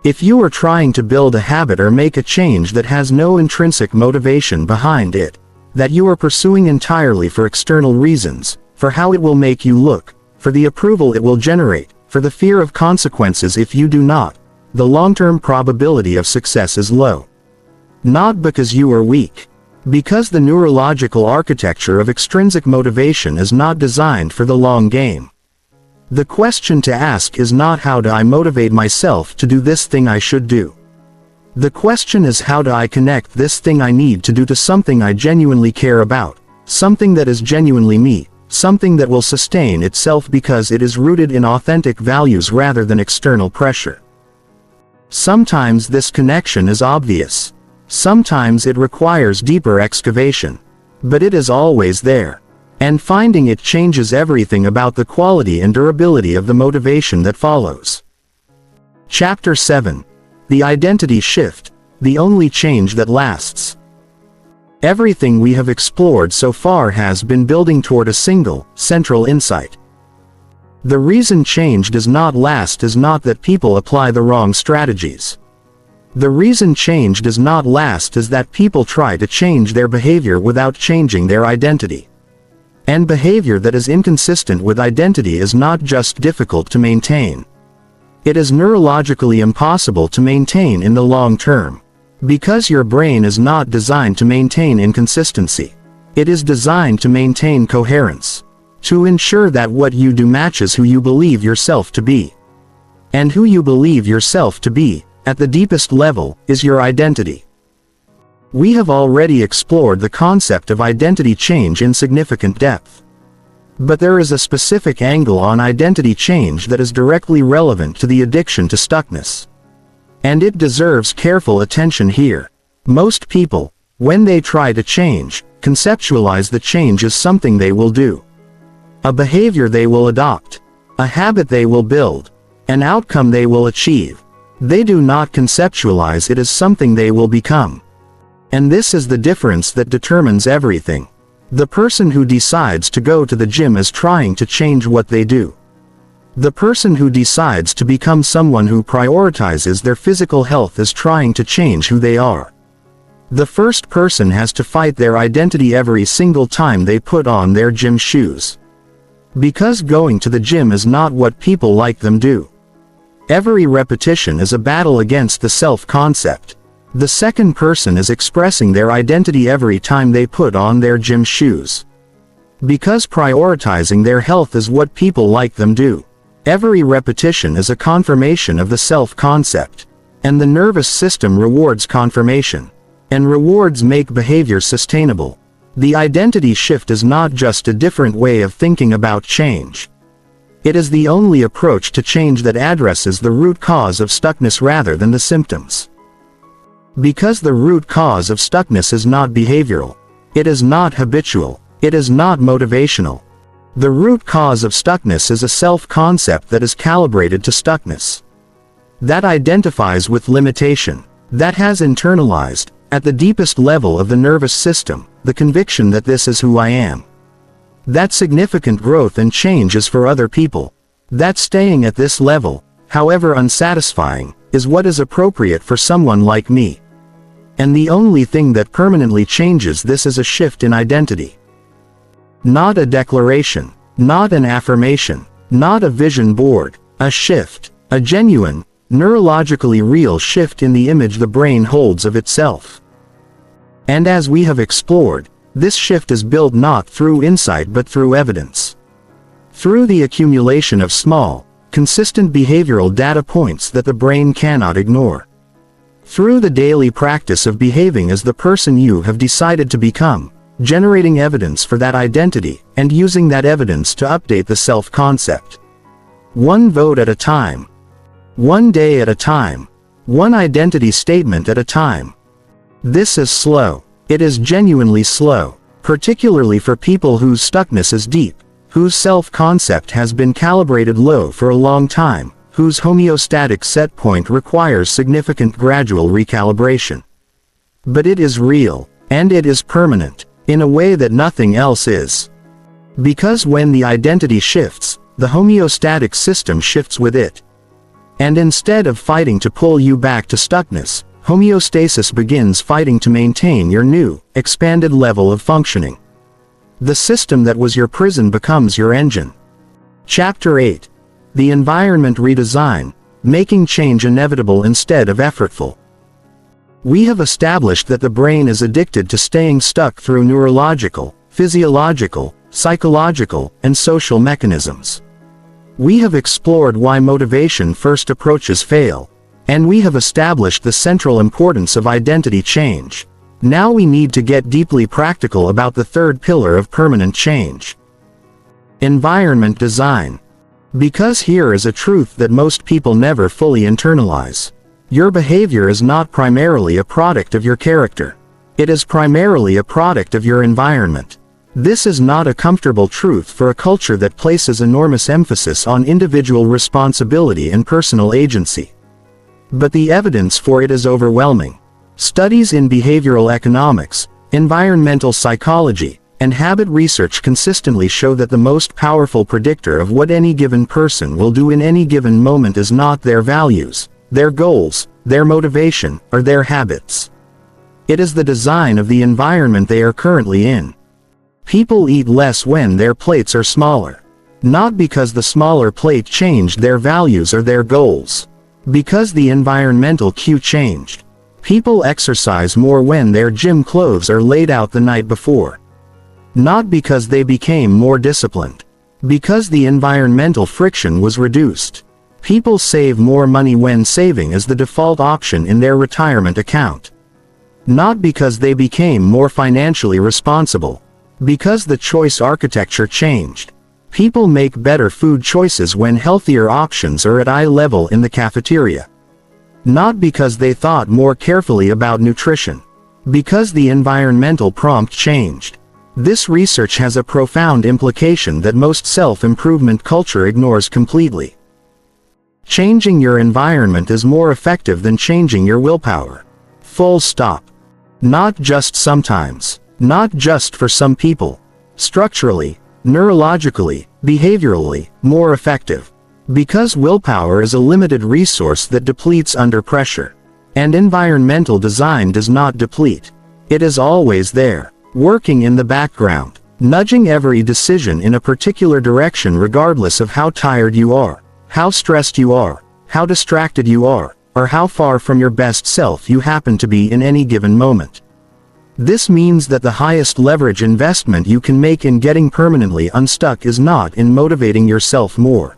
If you are trying to build a habit or make a change that has no intrinsic motivation behind it, that you are pursuing entirely for external reasons, for how it will make you look, for the approval it will generate, for the fear of consequences if you do not, the long-term probability of success is low. Not because you are weak. Because the neurological architecture of extrinsic motivation is not designed for the long game. The question to ask is not how do I motivate myself to do this thing I should do. The question is how do I connect this thing I need to do to something I genuinely care about, something that is genuinely me, something that will sustain itself because it is rooted in authentic values rather than external pressure. Sometimes this connection is obvious. Sometimes it requires deeper excavation. But it is always there. And finding it changes everything about the quality and durability of the motivation that follows. Chapter 7. The Identity Shift, the only change that lasts. Everything we have explored so far has been building toward a single, central insight. The reason change does not last is not that people apply the wrong strategies. The reason change does not last is that people try to change their behavior without changing their identity. And behavior that is inconsistent with identity is not just difficult to maintain. It is neurologically impossible to maintain in the long term. Because your brain is not designed to maintain inconsistency. It is designed to maintain coherence. To ensure that what you do matches who you believe yourself to be. And who you believe yourself to be, at the deepest level, is your identity. We have already explored the concept of identity change in significant depth. But there is a specific angle on identity change that is directly relevant to the addiction to stuckness. And it deserves careful attention here. Most people, when they try to change, conceptualize the change as something they will do. A behavior they will adopt. A habit they will build. An outcome they will achieve. They do not conceptualize it as something they will become. And this is the difference that determines everything. The person who decides to go to the gym is trying to change what they do. The person who decides to become someone who prioritizes their physical health is trying to change who they are. The first person has to fight their identity every single time they put on their gym shoes. Because going to the gym is not what people like them do. Every repetition is a battle against the self-concept. The second person is expressing their identity every time they put on their gym shoes. Because prioritizing their health is what people like them do. Every repetition is a confirmation of the self-concept. And the nervous system rewards confirmation. And rewards make behavior sustainable. The identity shift is not just a different way of thinking about change. It is the only approach to change that addresses the root cause of stuckness rather than the symptoms. Because the root cause of stuckness is not behavioral. It is not habitual. It is not motivational. The root cause of stuckness is a self-concept that is calibrated to stuckness. That identifies with limitation. That has internalized, at the deepest level of the nervous system, the conviction that this is who I am. That significant growth and change is for other people. That staying at this level, however unsatisfying, is what is appropriate for someone like me. And the only thing that permanently changes this is a shift in identity. Not a declaration, not an affirmation, not a vision board, a shift, a genuine, neurologically real shift in the image the brain holds of itself. And as we have explored, this shift is built not through insight but through evidence. Through the accumulation of small, consistent behavioral data points that the brain cannot ignore. Through the daily practice of behaving as the person you have decided to become, generating evidence for that identity, and using that evidence to update the self-concept. One vote at a time. One day at a time. One identity statement at a time. This is slow. It is genuinely slow, particularly for people whose stuckness is deep, whose self-concept has been calibrated low for a long time, whose homeostatic set point requires significant gradual recalibration. But it is real, and it is permanent, in a way that nothing else is. Because when the identity shifts, the homeostatic system shifts with it. And instead of fighting to pull you back to stuckness, homeostasis begins fighting to maintain your new, expanded level of functioning. The system that was your prison becomes your engine. Chapter 8. The Environment Redesign, Making Change Inevitable Instead of Effortful. We have established that the brain is addicted to staying stuck through neurological, physiological, psychological, and social mechanisms. We have explored why motivation first approaches fail, and we have established the central importance of identity change. Now we need to get deeply practical about the third pillar of permanent change. Environment design. Because here is a truth that most people never fully internalize. Your behavior is not primarily a product of your character. It is primarily a product of your environment. This is not a comfortable truth for a culture that places enormous emphasis on individual responsibility and personal agency. But the evidence for it is overwhelming. Studies in behavioral economics, environmental psychology, and habit research consistently show that the most powerful predictor of what any given person will do in any given moment is not their values, their goals, their motivation, or their habits. It is the design of the environment they are currently in. People eat less when their plates are smaller. Not because the smaller plate changed their values or their goals. Because the environmental cue changed. People exercise more when their gym clothes are laid out the night before. Not because they became more disciplined. Because the environmental friction was reduced. People save more money when saving is the default option in their retirement account. Not because they became more financially responsible. Because the choice architecture changed. People make better food choices when healthier options are at eye level in the cafeteria. Not because they thought more carefully about nutrition. Because the environmental prompt changed. This research has a profound implication that most self-improvement culture ignores completely. Changing your environment is more effective than changing your willpower. Full stop. Not just sometimes. Not just for some people. Structurally, neurologically, behaviorally, more effective. Because willpower is a limited resource that depletes under pressure. And environmental design does not deplete. It is always there, working in the background, nudging every decision in a particular direction regardless of how tired you are, how stressed you are, how distracted you are, or how far from your best self you happen to be in any given moment. This means that the highest leverage investment you can make in getting permanently unstuck is not in motivating yourself more.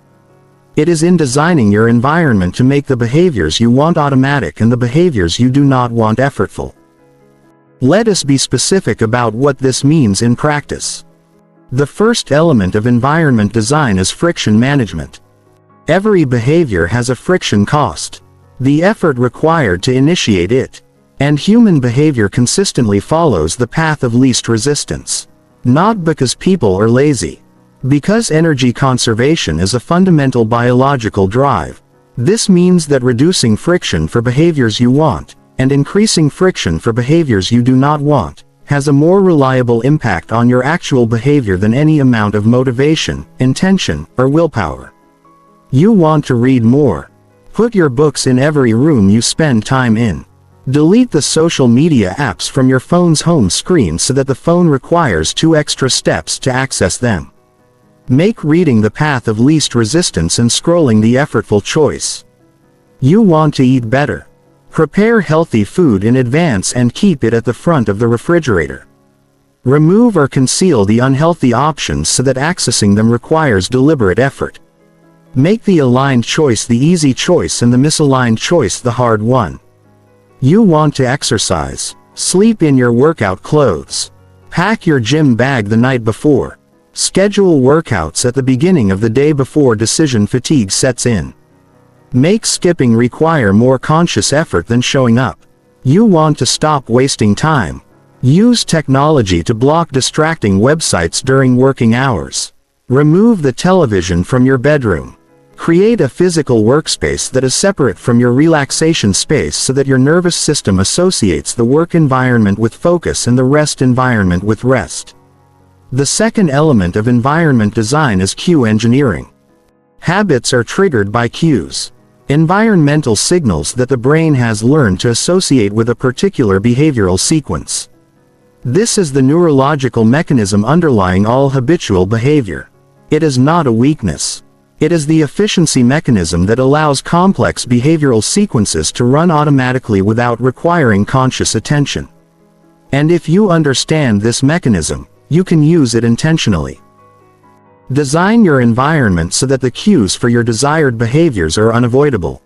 It is in designing your environment to make the behaviors you want automatic and the behaviors you do not want effortful. Let us be specific about what this means in practice. The first element of environment design is friction management. Every behavior has a friction cost. The effort required to initiate it. And human behavior consistently follows the path of least resistance. Not because people are lazy. Because energy conservation is a fundamental biological drive. This means that reducing friction for behaviors you want, and increasing friction for behaviors you do not want, has a more reliable impact on your actual behavior than any amount of motivation, intention, or willpower. You want to read more. Put your books in every room you spend time in. Delete the social media apps from your phone's home screen so that the phone requires 2 extra steps to access them. Make reading the path of least resistance and scrolling the effortful choice. You want to eat better. Prepare healthy food in advance and keep it at the front of the refrigerator. Remove or conceal the unhealthy options so that accessing them requires deliberate effort. Make the aligned choice the easy choice and the misaligned choice the hard one. You want to exercise. Sleep in your workout clothes. Pack your gym bag the night before. Schedule workouts at the beginning of the day before decision fatigue sets in. Make skipping require more conscious effort than showing up. You want to stop wasting time. Use technology to block distracting websites during working hours. Remove the television from your bedroom. Create a physical workspace that is separate from your relaxation space so that your nervous system associates the work environment with focus and the rest environment with rest. The second element of environment design is cue engineering. Habits are triggered by cues. Environmental signals that the brain has learned to associate with a particular behavioral sequence. This is the neurological mechanism underlying all habitual behavior. It is not a weakness. It is the efficiency mechanism that allows complex behavioral sequences to run automatically without requiring conscious attention. And if you understand this mechanism, you can use it intentionally. Design your environment so that the cues for your desired behaviors are unavoidable.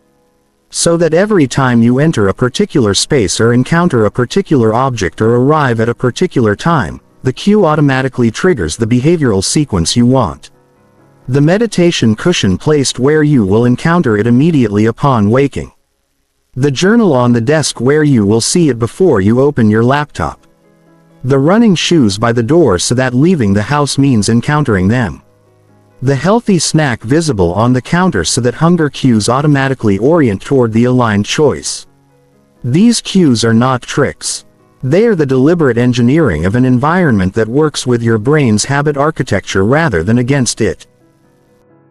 So that every time you enter a particular space or encounter a particular object or arrive at a particular time, the cue automatically triggers the behavioral sequence you want. The meditation cushion placed where you will encounter it immediately upon waking. The journal on the desk where you will see it before you open your laptop. The running shoes by the door so that leaving the house means encountering them. The healthy snack visible on the counter so that hunger cues automatically orient toward the aligned choice. These cues are not tricks. They are the deliberate engineering of an environment that works with your brain's habit architecture rather than against it.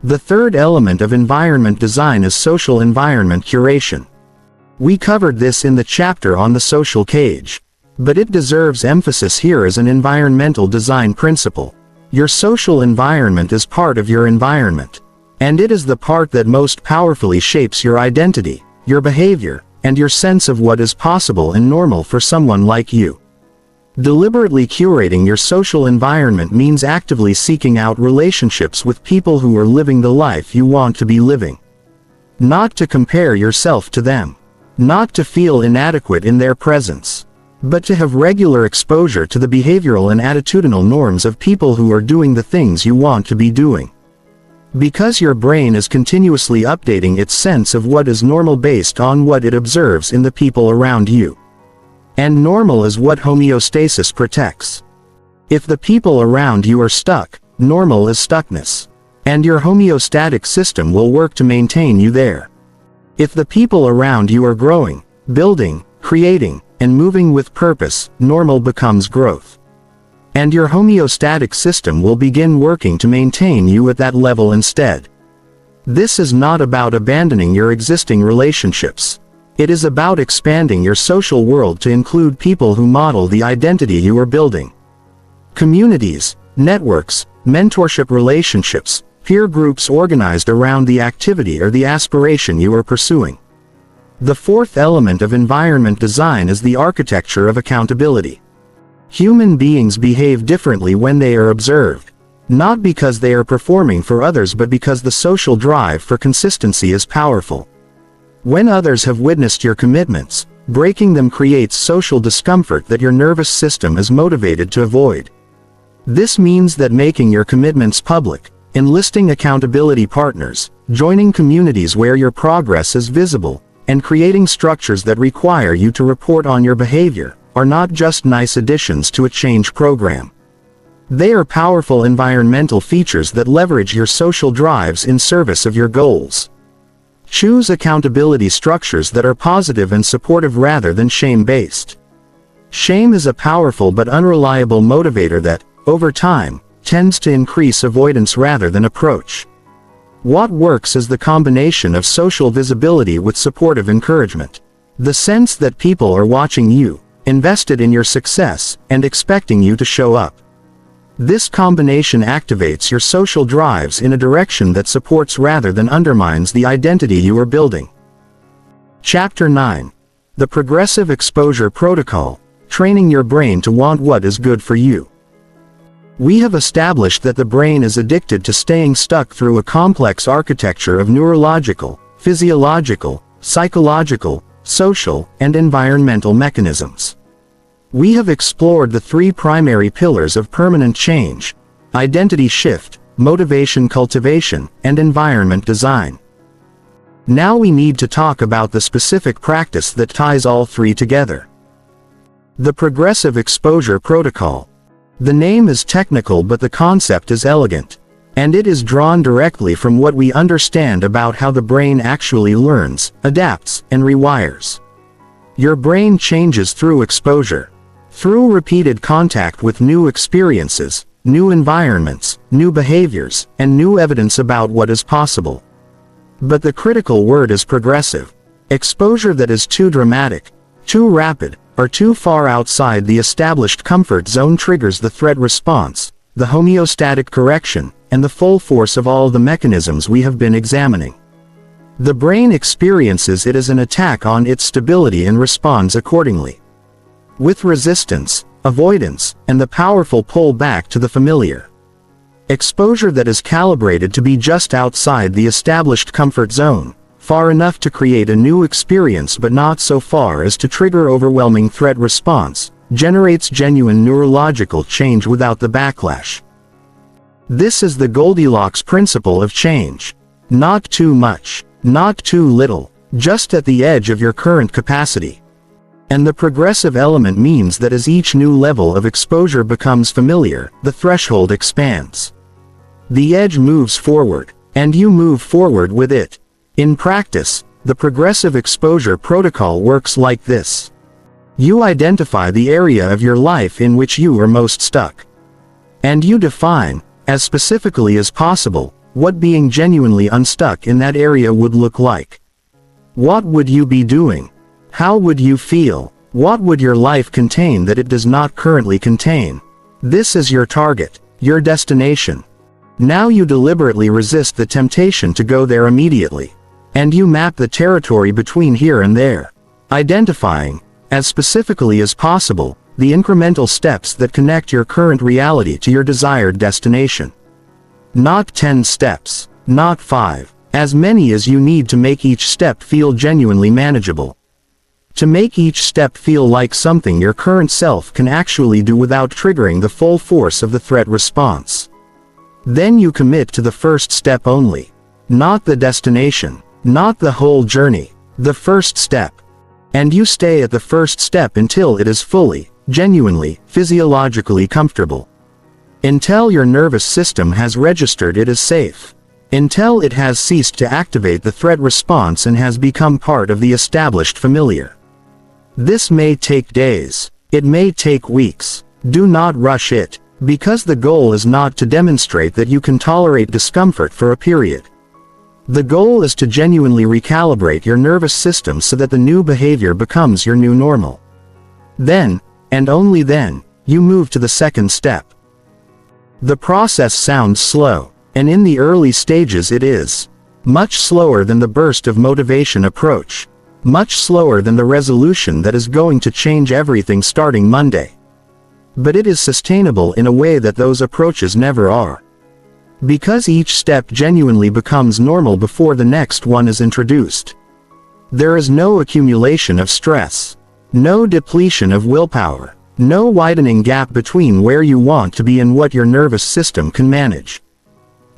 The third element of environment design is social environment curation. We covered this in the chapter on the social cage. But it deserves emphasis here as an environmental design principle. Your social environment is part of your environment. And it is the part that most powerfully shapes your identity, your behavior, and your sense of what is possible and normal for someone like you. Deliberately curating your social environment means actively seeking out relationships with people who are living the life you want to be living. Not to compare yourself to them. Not to feel inadequate in their presence. But to have regular exposure to the behavioral and attitudinal norms of people who are doing the things you want to be doing. Because your brain is continuously updating its sense of what is normal based on what it observes in the people around you. And normal is what homeostasis protects. If the people around you are stuck, normal is stuckness. And your homeostatic system will work to maintain you there. If the people around you are growing, building, creating, and moving with purpose, normal becomes growth. And your homeostatic system will begin working to maintain you at that level instead. This is not about abandoning your existing relationships. It is about expanding your social world to include people who model the identity you are building. Communities, networks, mentorship relationships, peer groups organized around the activity or the aspiration you are pursuing. The fourth element of environment design is the architecture of accountability. Human beings behave differently when they are observed, not because they are performing for others but because the social drive for consistency is powerful. When others have witnessed your commitments, breaking them creates social discomfort that your nervous system is motivated to avoid. This means that making your commitments public, enlisting accountability partners, joining communities where your progress is visible, and creating structures that require you to report on your behavior, are not just nice additions to a change program. They are powerful environmental features that leverage your social drives in service of your goals. Choose accountability structures that are positive and supportive rather than shame-based. Shame is a powerful but unreliable motivator that, over time, tends to increase avoidance rather than approach. What works is the combination of social visibility with supportive encouragement. The sense that people are watching you, invested in your success, and expecting you to show up. This combination activates your social drives in a direction that supports rather than undermines the identity you are building. Chapter 9. The Progressive Exposure Protocol, Training Your Brain to Want What is Good for You. We have established that the brain is addicted to staying stuck through a complex architecture of neurological, physiological, psychological, social, and environmental mechanisms. We have explored the three primary pillars of permanent change: identity shift, motivation cultivation, and environment design. Now we need to talk about the specific practice that ties all three together. The Progressive Exposure Protocol. The name is technical but the concept is elegant, and it is drawn directly from what we understand about how the brain actually learns, adapts, and rewires. Your brain changes through exposure. Through repeated contact with new experiences, new environments, new behaviors, and new evidence about what is possible. But the critical word is progressive. Exposure that is too dramatic, too rapid, or too far outside the established comfort zone triggers the threat response, the homeostatic correction, and the full force of all the mechanisms we have been examining. The brain experiences it as an attack on its stability and responds accordingly. With resistance, avoidance, and the powerful pull back to the familiar. Exposure that is calibrated to be just outside the established comfort zone, far enough to create a new experience but not so far as to trigger overwhelming threat response, generates genuine neurological change without the backlash. This is the Goldilocks principle of change. Not too much, not too little, just at the edge of your current capacity. And the progressive element means that as each new level of exposure becomes familiar, the threshold expands. The edge moves forward, and you move forward with it. In practice, the progressive exposure protocol works like this. You identify the area of your life in which you are most stuck. And you define, as specifically as possible, what being genuinely unstuck in that area would look like. What would you be doing? How would you feel? What would your life contain that it does not currently contain? This is your target, your destination. Now you deliberately resist the temptation to go there immediately. And you map the territory between here and there, identifying, as specifically as possible, the incremental steps that connect your current reality to your desired destination. Not 10 steps, not 5, as many as you need to make each step feel genuinely manageable. To make each step feel like something your current self can actually do without triggering the full force of the threat response. Then you commit to the first step only. Not the destination, not the whole journey, the first step. And you stay at the first step until it is fully, genuinely, physiologically comfortable. Until your nervous system has registered it as safe. Until it has ceased to activate the threat response and has become part of the established familiar. This may take days. It may take weeks. Do not rush it, because the goal is not to demonstrate that you can tolerate discomfort for a period. The goal is to genuinely recalibrate your nervous system so that the new behavior becomes your new normal. Then, and only then, you move to the second step. The process sounds slow, and in the early stages it is. Much slower than the burst of motivation approach. Much slower than the resolution that is going to change everything starting Monday. But it is sustainable in a way that those approaches never are. Because each step genuinely becomes normal before the next one is introduced. There is no accumulation of stress. No depletion of willpower. No widening gap between where you want to be and what your nervous system can manage.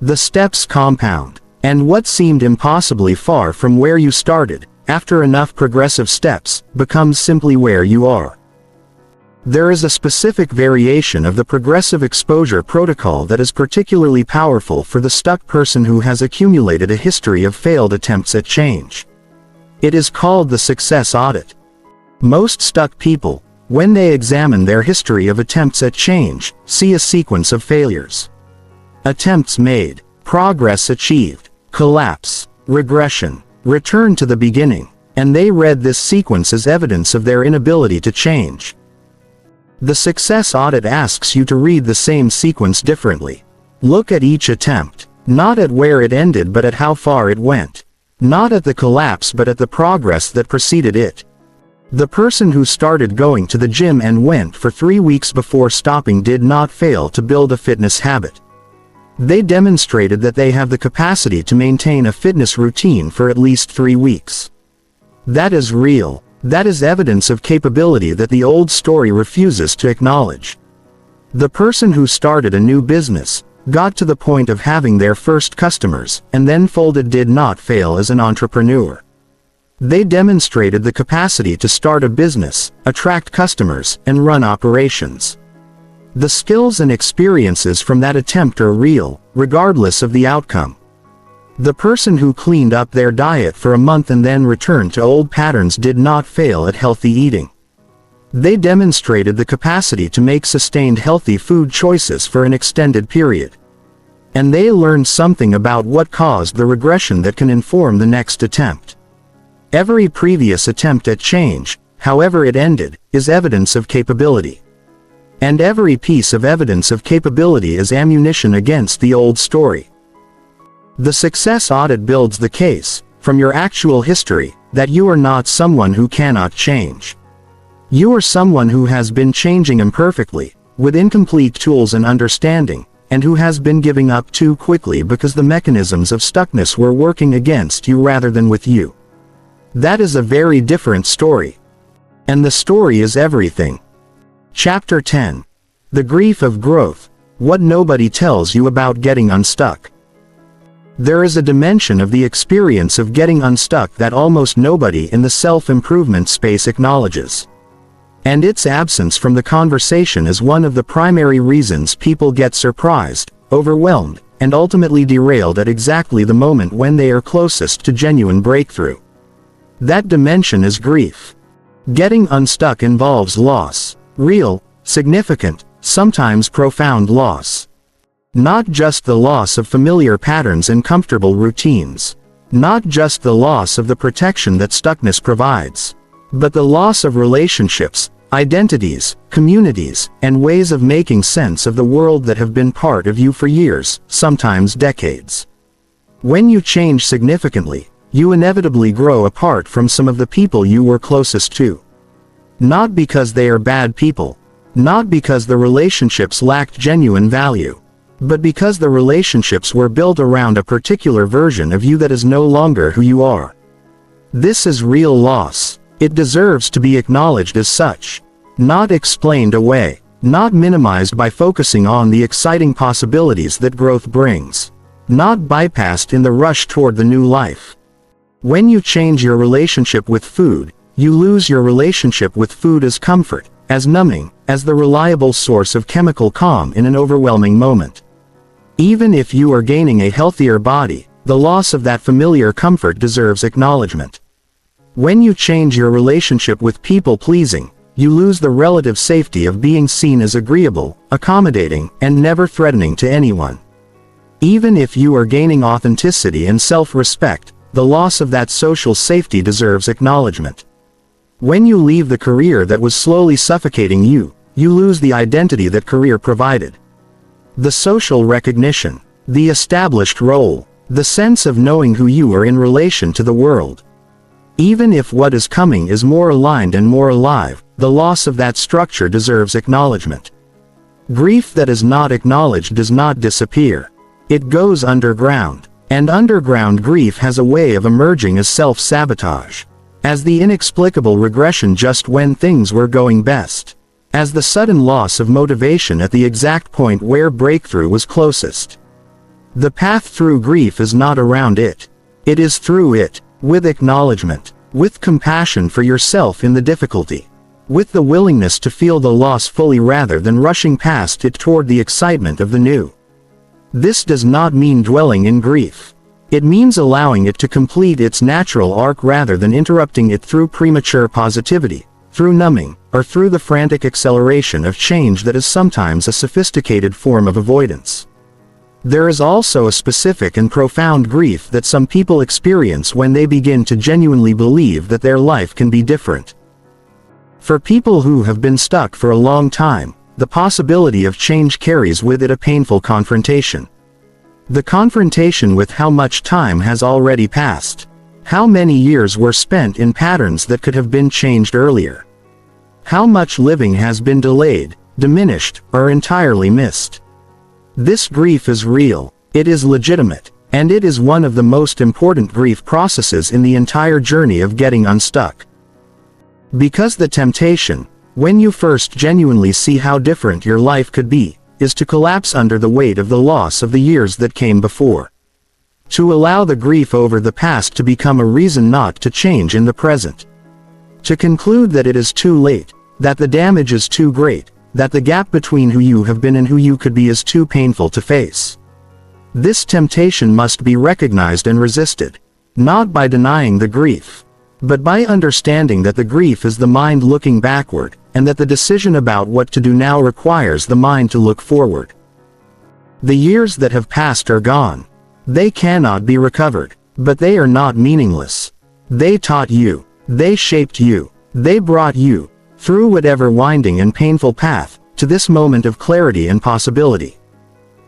The steps compound, and what seemed impossibly far from where you started, after enough progressive steps, becomes simply where you are. There is a specific variation of the progressive exposure protocol that is particularly powerful for the stuck person who has accumulated a history of failed attempts at change. It is called the success audit. Most stuck people, when they examine their history of attempts at change, see a sequence of failures. Attempts made, progress achieved, collapse, regression, return to the beginning, and they read this sequence as evidence of their inability to change. The success audit asks you to read the same sequence differently. Look at each attempt, not at where it ended but at how far it went. Not at the collapse but at the progress that preceded it. The person who started going to the gym and went for 3 weeks before stopping did not fail to build a fitness habit. They demonstrated that they have the capacity to maintain a fitness routine for at least 3 weeks. That is real. That is evidence of capability that the old story refuses to acknowledge. The person who started a new business, got to the point of having their first customers, and then folded did not fail as an entrepreneur. They demonstrated the capacity to start a business, attract customers, and run operations. The skills and experiences from that attempt are real, regardless of the outcome. The person who cleaned up their diet for a month and then returned to old patterns did not fail at healthy eating. They demonstrated the capacity to make sustained healthy food choices for an extended period. And they learned something about what caused the regression that can inform the next attempt. Every previous attempt at change, however it ended, is evidence of capability. And every piece of evidence of capability is ammunition against the old story. The success audit builds the case, from your actual history, that you are not someone who cannot change. You are someone who has been changing imperfectly, with incomplete tools and understanding, and who has been giving up too quickly because the mechanisms of stuckness were working against you rather than with you. That is a very different story. And the story is everything. Chapter 10. The Grief of Growth. What nobody tells you about getting unstuck. There is a dimension of the experience of getting unstuck that almost nobody in the self-improvement space acknowledges. And its absence from the conversation is one of the primary reasons people get surprised, overwhelmed, and ultimately derailed at exactly the moment when they are closest to genuine breakthrough. That dimension is grief. Getting unstuck involves loss. Real, significant, sometimes profound loss. Not just the loss of familiar patterns and comfortable routines. Not just the loss of the protection that stuckness provides. But the loss of relationships, identities, communities, and ways of making sense of the world that have been part of you for years, sometimes decades. When you change significantly, you inevitably grow apart from some of the people you were closest to. Not because they are bad people. Not because the relationships lacked genuine value. But because the relationships were built around a particular version of you that is no longer who you are. This is real loss. It deserves to be acknowledged as such. Not explained away. Not minimized by focusing on the exciting possibilities that growth brings. Not bypassed in the rush toward the new life. When you change your relationship with food, you lose your relationship with food as comfort, as numbing, as the reliable source of chemical calm in an overwhelming moment. Even if you are gaining a healthier body, the loss of that familiar comfort deserves acknowledgement. When you change your relationship with people-pleasing, you lose the relative safety of being seen as agreeable, accommodating, and never threatening to anyone. Even if you are gaining authenticity and self-respect, the loss of that social safety deserves acknowledgement. When you leave the career that was slowly suffocating you, you lose the identity that career provided. The social recognition, the established role, the sense of knowing who you are in relation to the world. Even if what is coming is more aligned and more alive, the loss of that structure deserves acknowledgement. Grief that is not acknowledged does not disappear. It goes underground. And underground grief has a way of emerging as self-sabotage. As the inexplicable regression just when things were going best. As the sudden loss of motivation at the exact point where breakthrough was closest. The path through grief is not around it. It is through it, with acknowledgement, with compassion for yourself in the difficulty, with the willingness to feel the loss fully rather than rushing past it toward the excitement of the new. This does not mean dwelling in grief. It means allowing it to complete its natural arc rather than interrupting it through premature positivity, through numbing, or through the frantic acceleration of change that is sometimes a sophisticated form of avoidance. There is also a specific and profound grief that some people experience when they begin to genuinely believe that their life can be different. For people who have been stuck for a long time, the possibility of change carries with it a painful confrontation. The confrontation with how much time has already passed. How many years were spent in patterns that could have been changed earlier. How much living has been delayed, diminished, or entirely missed. This grief is real, it is legitimate, and it is one of the most important grief processes in the entire journey of getting unstuck. Because the temptation, when you first genuinely see how different your life could be, is to collapse under the weight of the loss of the years that came before. To allow the grief over the past to become a reason not to change in the present. To conclude that it is too late, that the damage is too great, that the gap between who you have been and who you could be is too painful to face. This temptation must be recognized and resisted, not by denying the grief, but by understanding that the grief is the mind looking backward, and that the decision about what to do now requires the mind to look forward. The years that have passed are gone. They cannot be recovered, but they are not meaningless. They taught you, they shaped you, they brought you, through whatever winding and painful path, to this moment of clarity and possibility.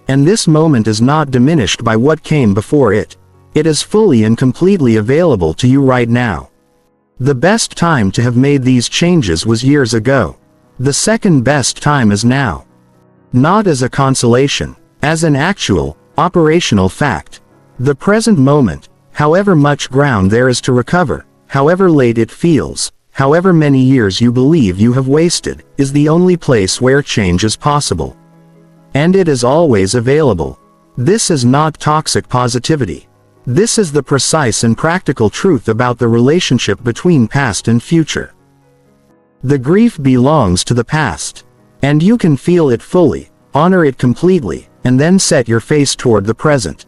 And this moment is not diminished by what came before it. It is fully and completely available to you right now. The best time to have made these changes was years ago. The second best time is now. Not as a consolation, as an actual, operational fact. The present moment, however much ground there is to recover, however late it feels, however many years you believe you have wasted, is the only place where change is possible. And it is always available. This is not toxic positivity. This is the precise and practical truth about the relationship between past and future. The grief belongs to the past. And you can feel it fully, honor it completely, and then set your face toward the present.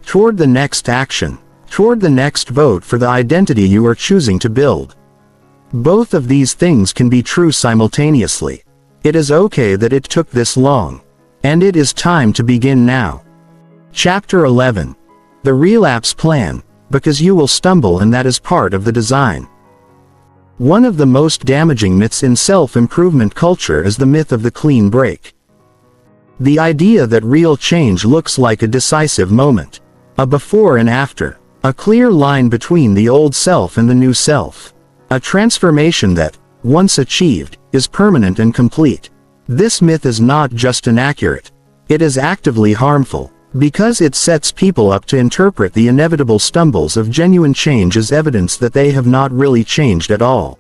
Toward the next action. Toward the next vote for the identity you are choosing to build. Both of these things can be true simultaneously. It is okay that it took this long. And it is time to begin now. Chapter 11. The relapse plan, because you will stumble and that is part of the design. One of the most damaging myths in self-improvement culture is the myth of the clean break. The idea that real change looks like a decisive moment. A before and after. A clear line between the old self and the new self. A transformation that, once achieved, is permanent and complete. This myth is not just inaccurate. It is actively harmful, because it sets people up to interpret the inevitable stumbles of genuine change as evidence that they have not really changed at all.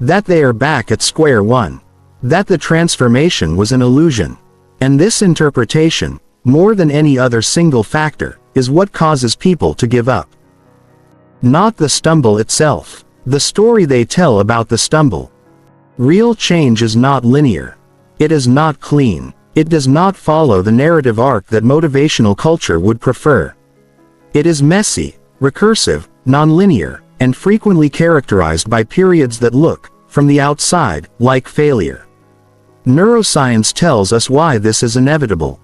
That they are back at square one. That the transformation was an illusion. And this interpretation, more than any other single factor, is what causes people to give up. Not the stumble itself. The story they tell about the stumble. Real change is not linear. It is not clean. It does not follow the narrative arc that motivational culture would prefer. It is messy, recursive, nonlinear, and frequently characterized by periods that look, from the outside, like failure. Neuroscience tells us why this is inevitable.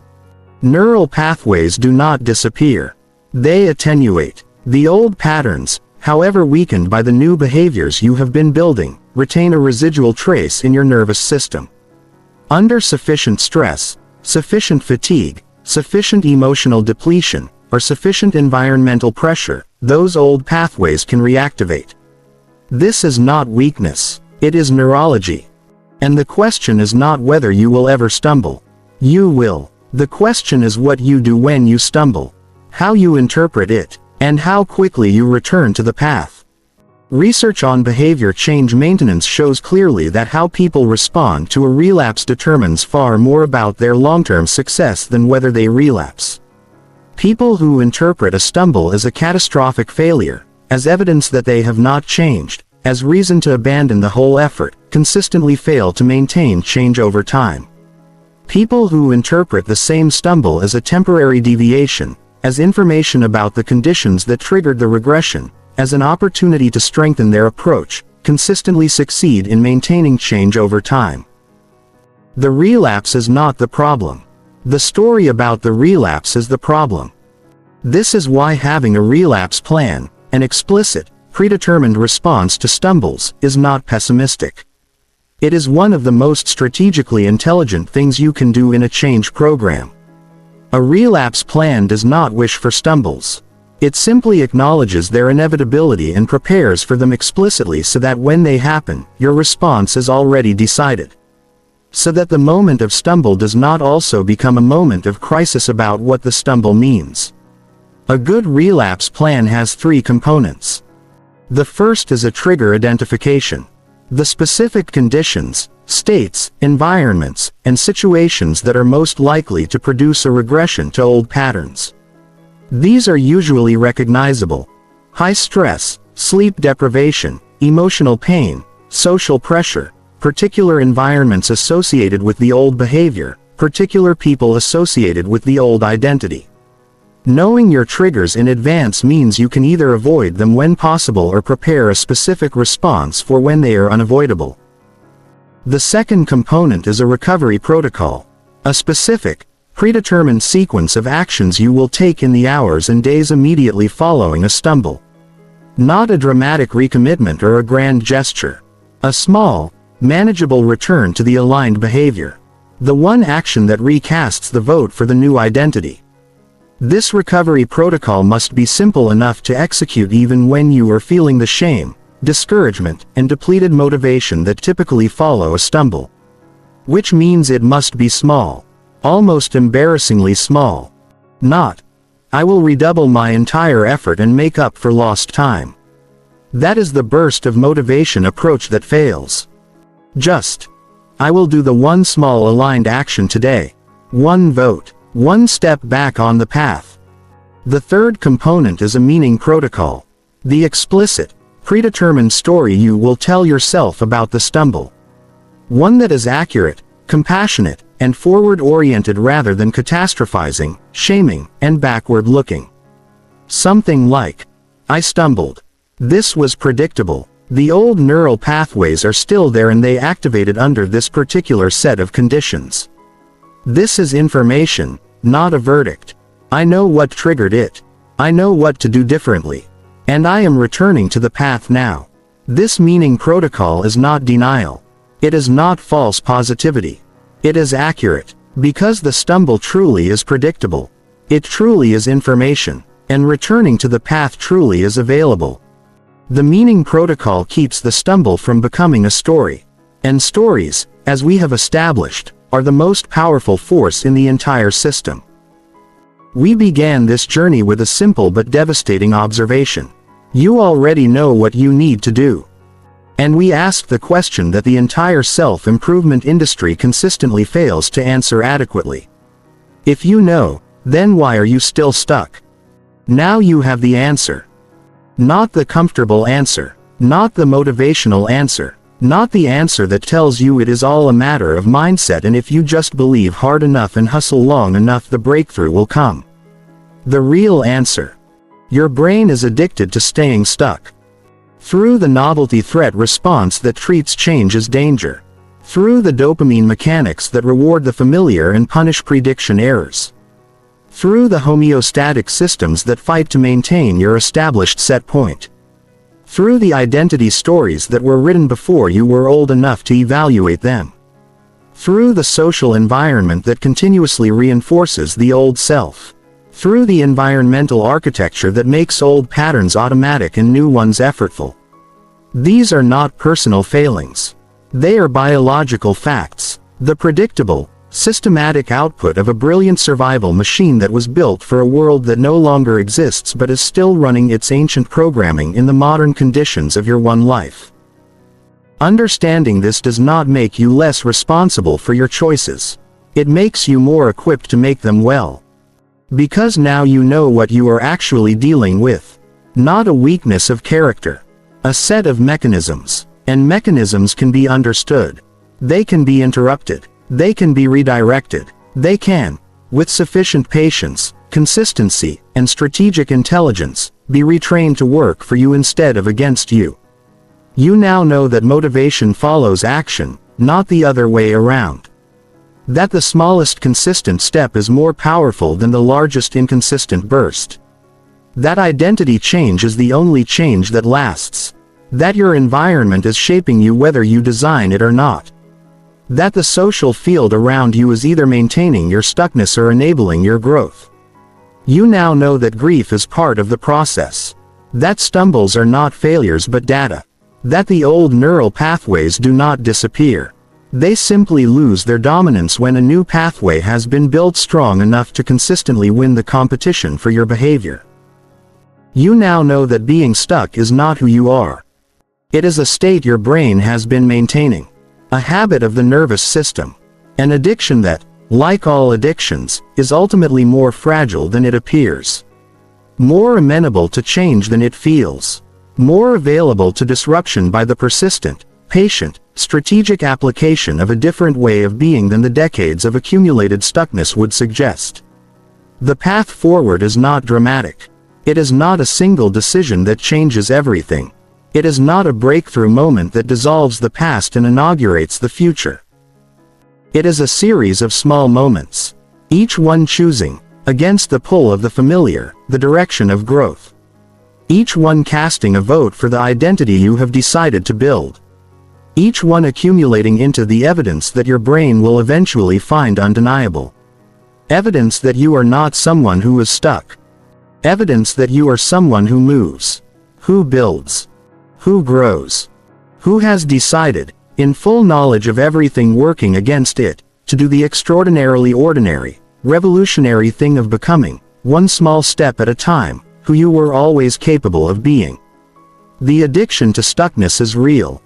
Neural pathways do not disappear. They attenuate. The old patterns, however weakened by the new behaviors you have been building, retain a residual trace in your nervous system. Under sufficient stress, sufficient fatigue, sufficient emotional depletion, or sufficient environmental pressure, those old pathways can reactivate. This is not weakness. It is neurology. And the question is not whether you will ever stumble. You will. The question is what you do when you stumble. How you interpret it, and how quickly you return to the path. Research on behavior change maintenance shows clearly that how people respond to a relapse determines far more about their long-term success than whether they relapse. People who interpret a stumble as a catastrophic failure, as evidence that they have not changed, as reason to abandon the whole effort, consistently fail to maintain change over time. People who interpret the same stumble as a temporary deviation, as information about the conditions that triggered the regression, as an opportunity to strengthen their approach, consistently succeed in maintaining change over time. The relapse is not the problem. The story about the relapse is the problem. This is why having a relapse plan, an explicit, predetermined response to stumbles, is not pessimistic. It is one of the most strategically intelligent things you can do in a change program. A relapse plan does not wish for stumbles. It simply acknowledges their inevitability and prepares for them explicitly so that when they happen, your response is already decided. So that the moment of stumble does not also become a moment of crisis about what the stumble means. A good relapse plan has three components. The first is a trigger identification. The specific conditions, states, environments, and situations that are most likely to produce a regression to old patterns. These are usually recognizable. High stress, sleep deprivation, emotional pain, social pressure, particular environments associated with the old behavior, particular people associated with the old identity. Knowing your triggers in advance means you can either avoid them when possible or prepare a specific response for when they are unavoidable. The second component is a recovery protocol. A specific, predetermined sequence of actions you will take in the hours and days immediately following a stumble. Not a dramatic recommitment or a grand gesture. A small, manageable return to the aligned behavior. The one action that recasts the vote for the new identity. This recovery protocol must be simple enough to execute even when you are feeling the shame, discouragement, and depleted motivation that typically follow a stumble. Which means it must be small. almost embarrassingly small. Not, I will redouble my entire effort and make up for lost time. That is the burst of motivation approach that fails. Just, I will do the one small aligned action today. One vote. One step back on the path. The third component is a meaning protocol. The explicit, predetermined story you will tell yourself about the stumble. One that is accurate, compassionate, and forward-oriented rather than catastrophizing, shaming, and backward-looking. Something like, I stumbled. This was predictable. The old neural pathways are still there and they activated under this particular set of conditions. This is information, not a verdict. I know what triggered it. I know what to do differently. And I am returning to the path now. This meaning protocol is not denial. It is not false positivity. It is accurate, because the stumble truly is predictable. It truly is information, and returning to the path truly is available. The meaning protocol keeps the stumble from becoming a story. And stories, as we have established, are the most powerful force in the entire system. We began this journey with a simple but devastating observation. You already know what you need to do. And we asked the question that the entire self-improvement industry consistently fails to answer adequately. If you know, then why are you still stuck? Now you have the answer. Not the comfortable answer. Not the motivational answer. Not the answer that tells you it is all a matter of mindset and if you just believe hard enough and hustle long enough the breakthrough will come. The real answer. Your brain is addicted to staying stuck. Through the novelty threat response that treats change as danger. Through the dopamine mechanics that reward the familiar and punish prediction errors. Through the homeostatic systems that fight to maintain your established set point. Through the identity stories that were written before you were old enough to evaluate them. Through the social environment that continuously reinforces the old self. Through the environmental architecture that makes old patterns automatic and new ones effortful. These are not personal failings. They are biological facts. The predictable, systematic output of a brilliant survival machine that was built for a world that no longer exists but is still running its ancient programming in the modern conditions of your one life. Understanding this does not make you less responsible for your choices. It makes you more equipped to make them well. Because now you know what you are actually dealing with. Not a weakness of character. A set of mechanisms. And mechanisms can be understood. They can be interrupted. They can be redirected. They can, with sufficient patience, consistency, and strategic intelligence, be retrained to work for you instead of against you. You now know that motivation follows action, not the other way around. That the smallest consistent step is more powerful than the largest inconsistent burst. That identity change is the only change that lasts. That your environment is shaping you whether you design it or not. That the social field around you is either maintaining your stuckness or enabling your growth. You now know that grief is part of the process. That stumbles are not failures but data. That the old neural pathways do not disappear. They simply lose their dominance when a new pathway has been built strong enough to consistently win the competition for your behavior. You now know that being stuck is not who you are. It is a state your brain has been maintaining. A habit of the nervous system. An addiction that, like all addictions, is ultimately more fragile than it appears. More amenable to change than it feels. More available to disruption by the persistent, patient, strategic application of a different way of being than the decades of accumulated stuckness would suggest. The path forward is not dramatic. It is not a single decision that changes everything. It is not a breakthrough moment that dissolves the past and inaugurates the future. It is a series of small moments, each one choosing, against the pull of the familiar, the direction of growth. Each one casting a vote for the identity you have decided to build. Each one accumulating into the evidence that your brain will eventually find undeniable. Evidence that you are not someone who is stuck. Evidence that you are someone who moves, who builds, who grows, who has decided, in full knowledge of everything working against it, to do the extraordinarily ordinary, revolutionary thing of becoming, one small step at a time, who you were always capable of being. The addiction to stuckness is real.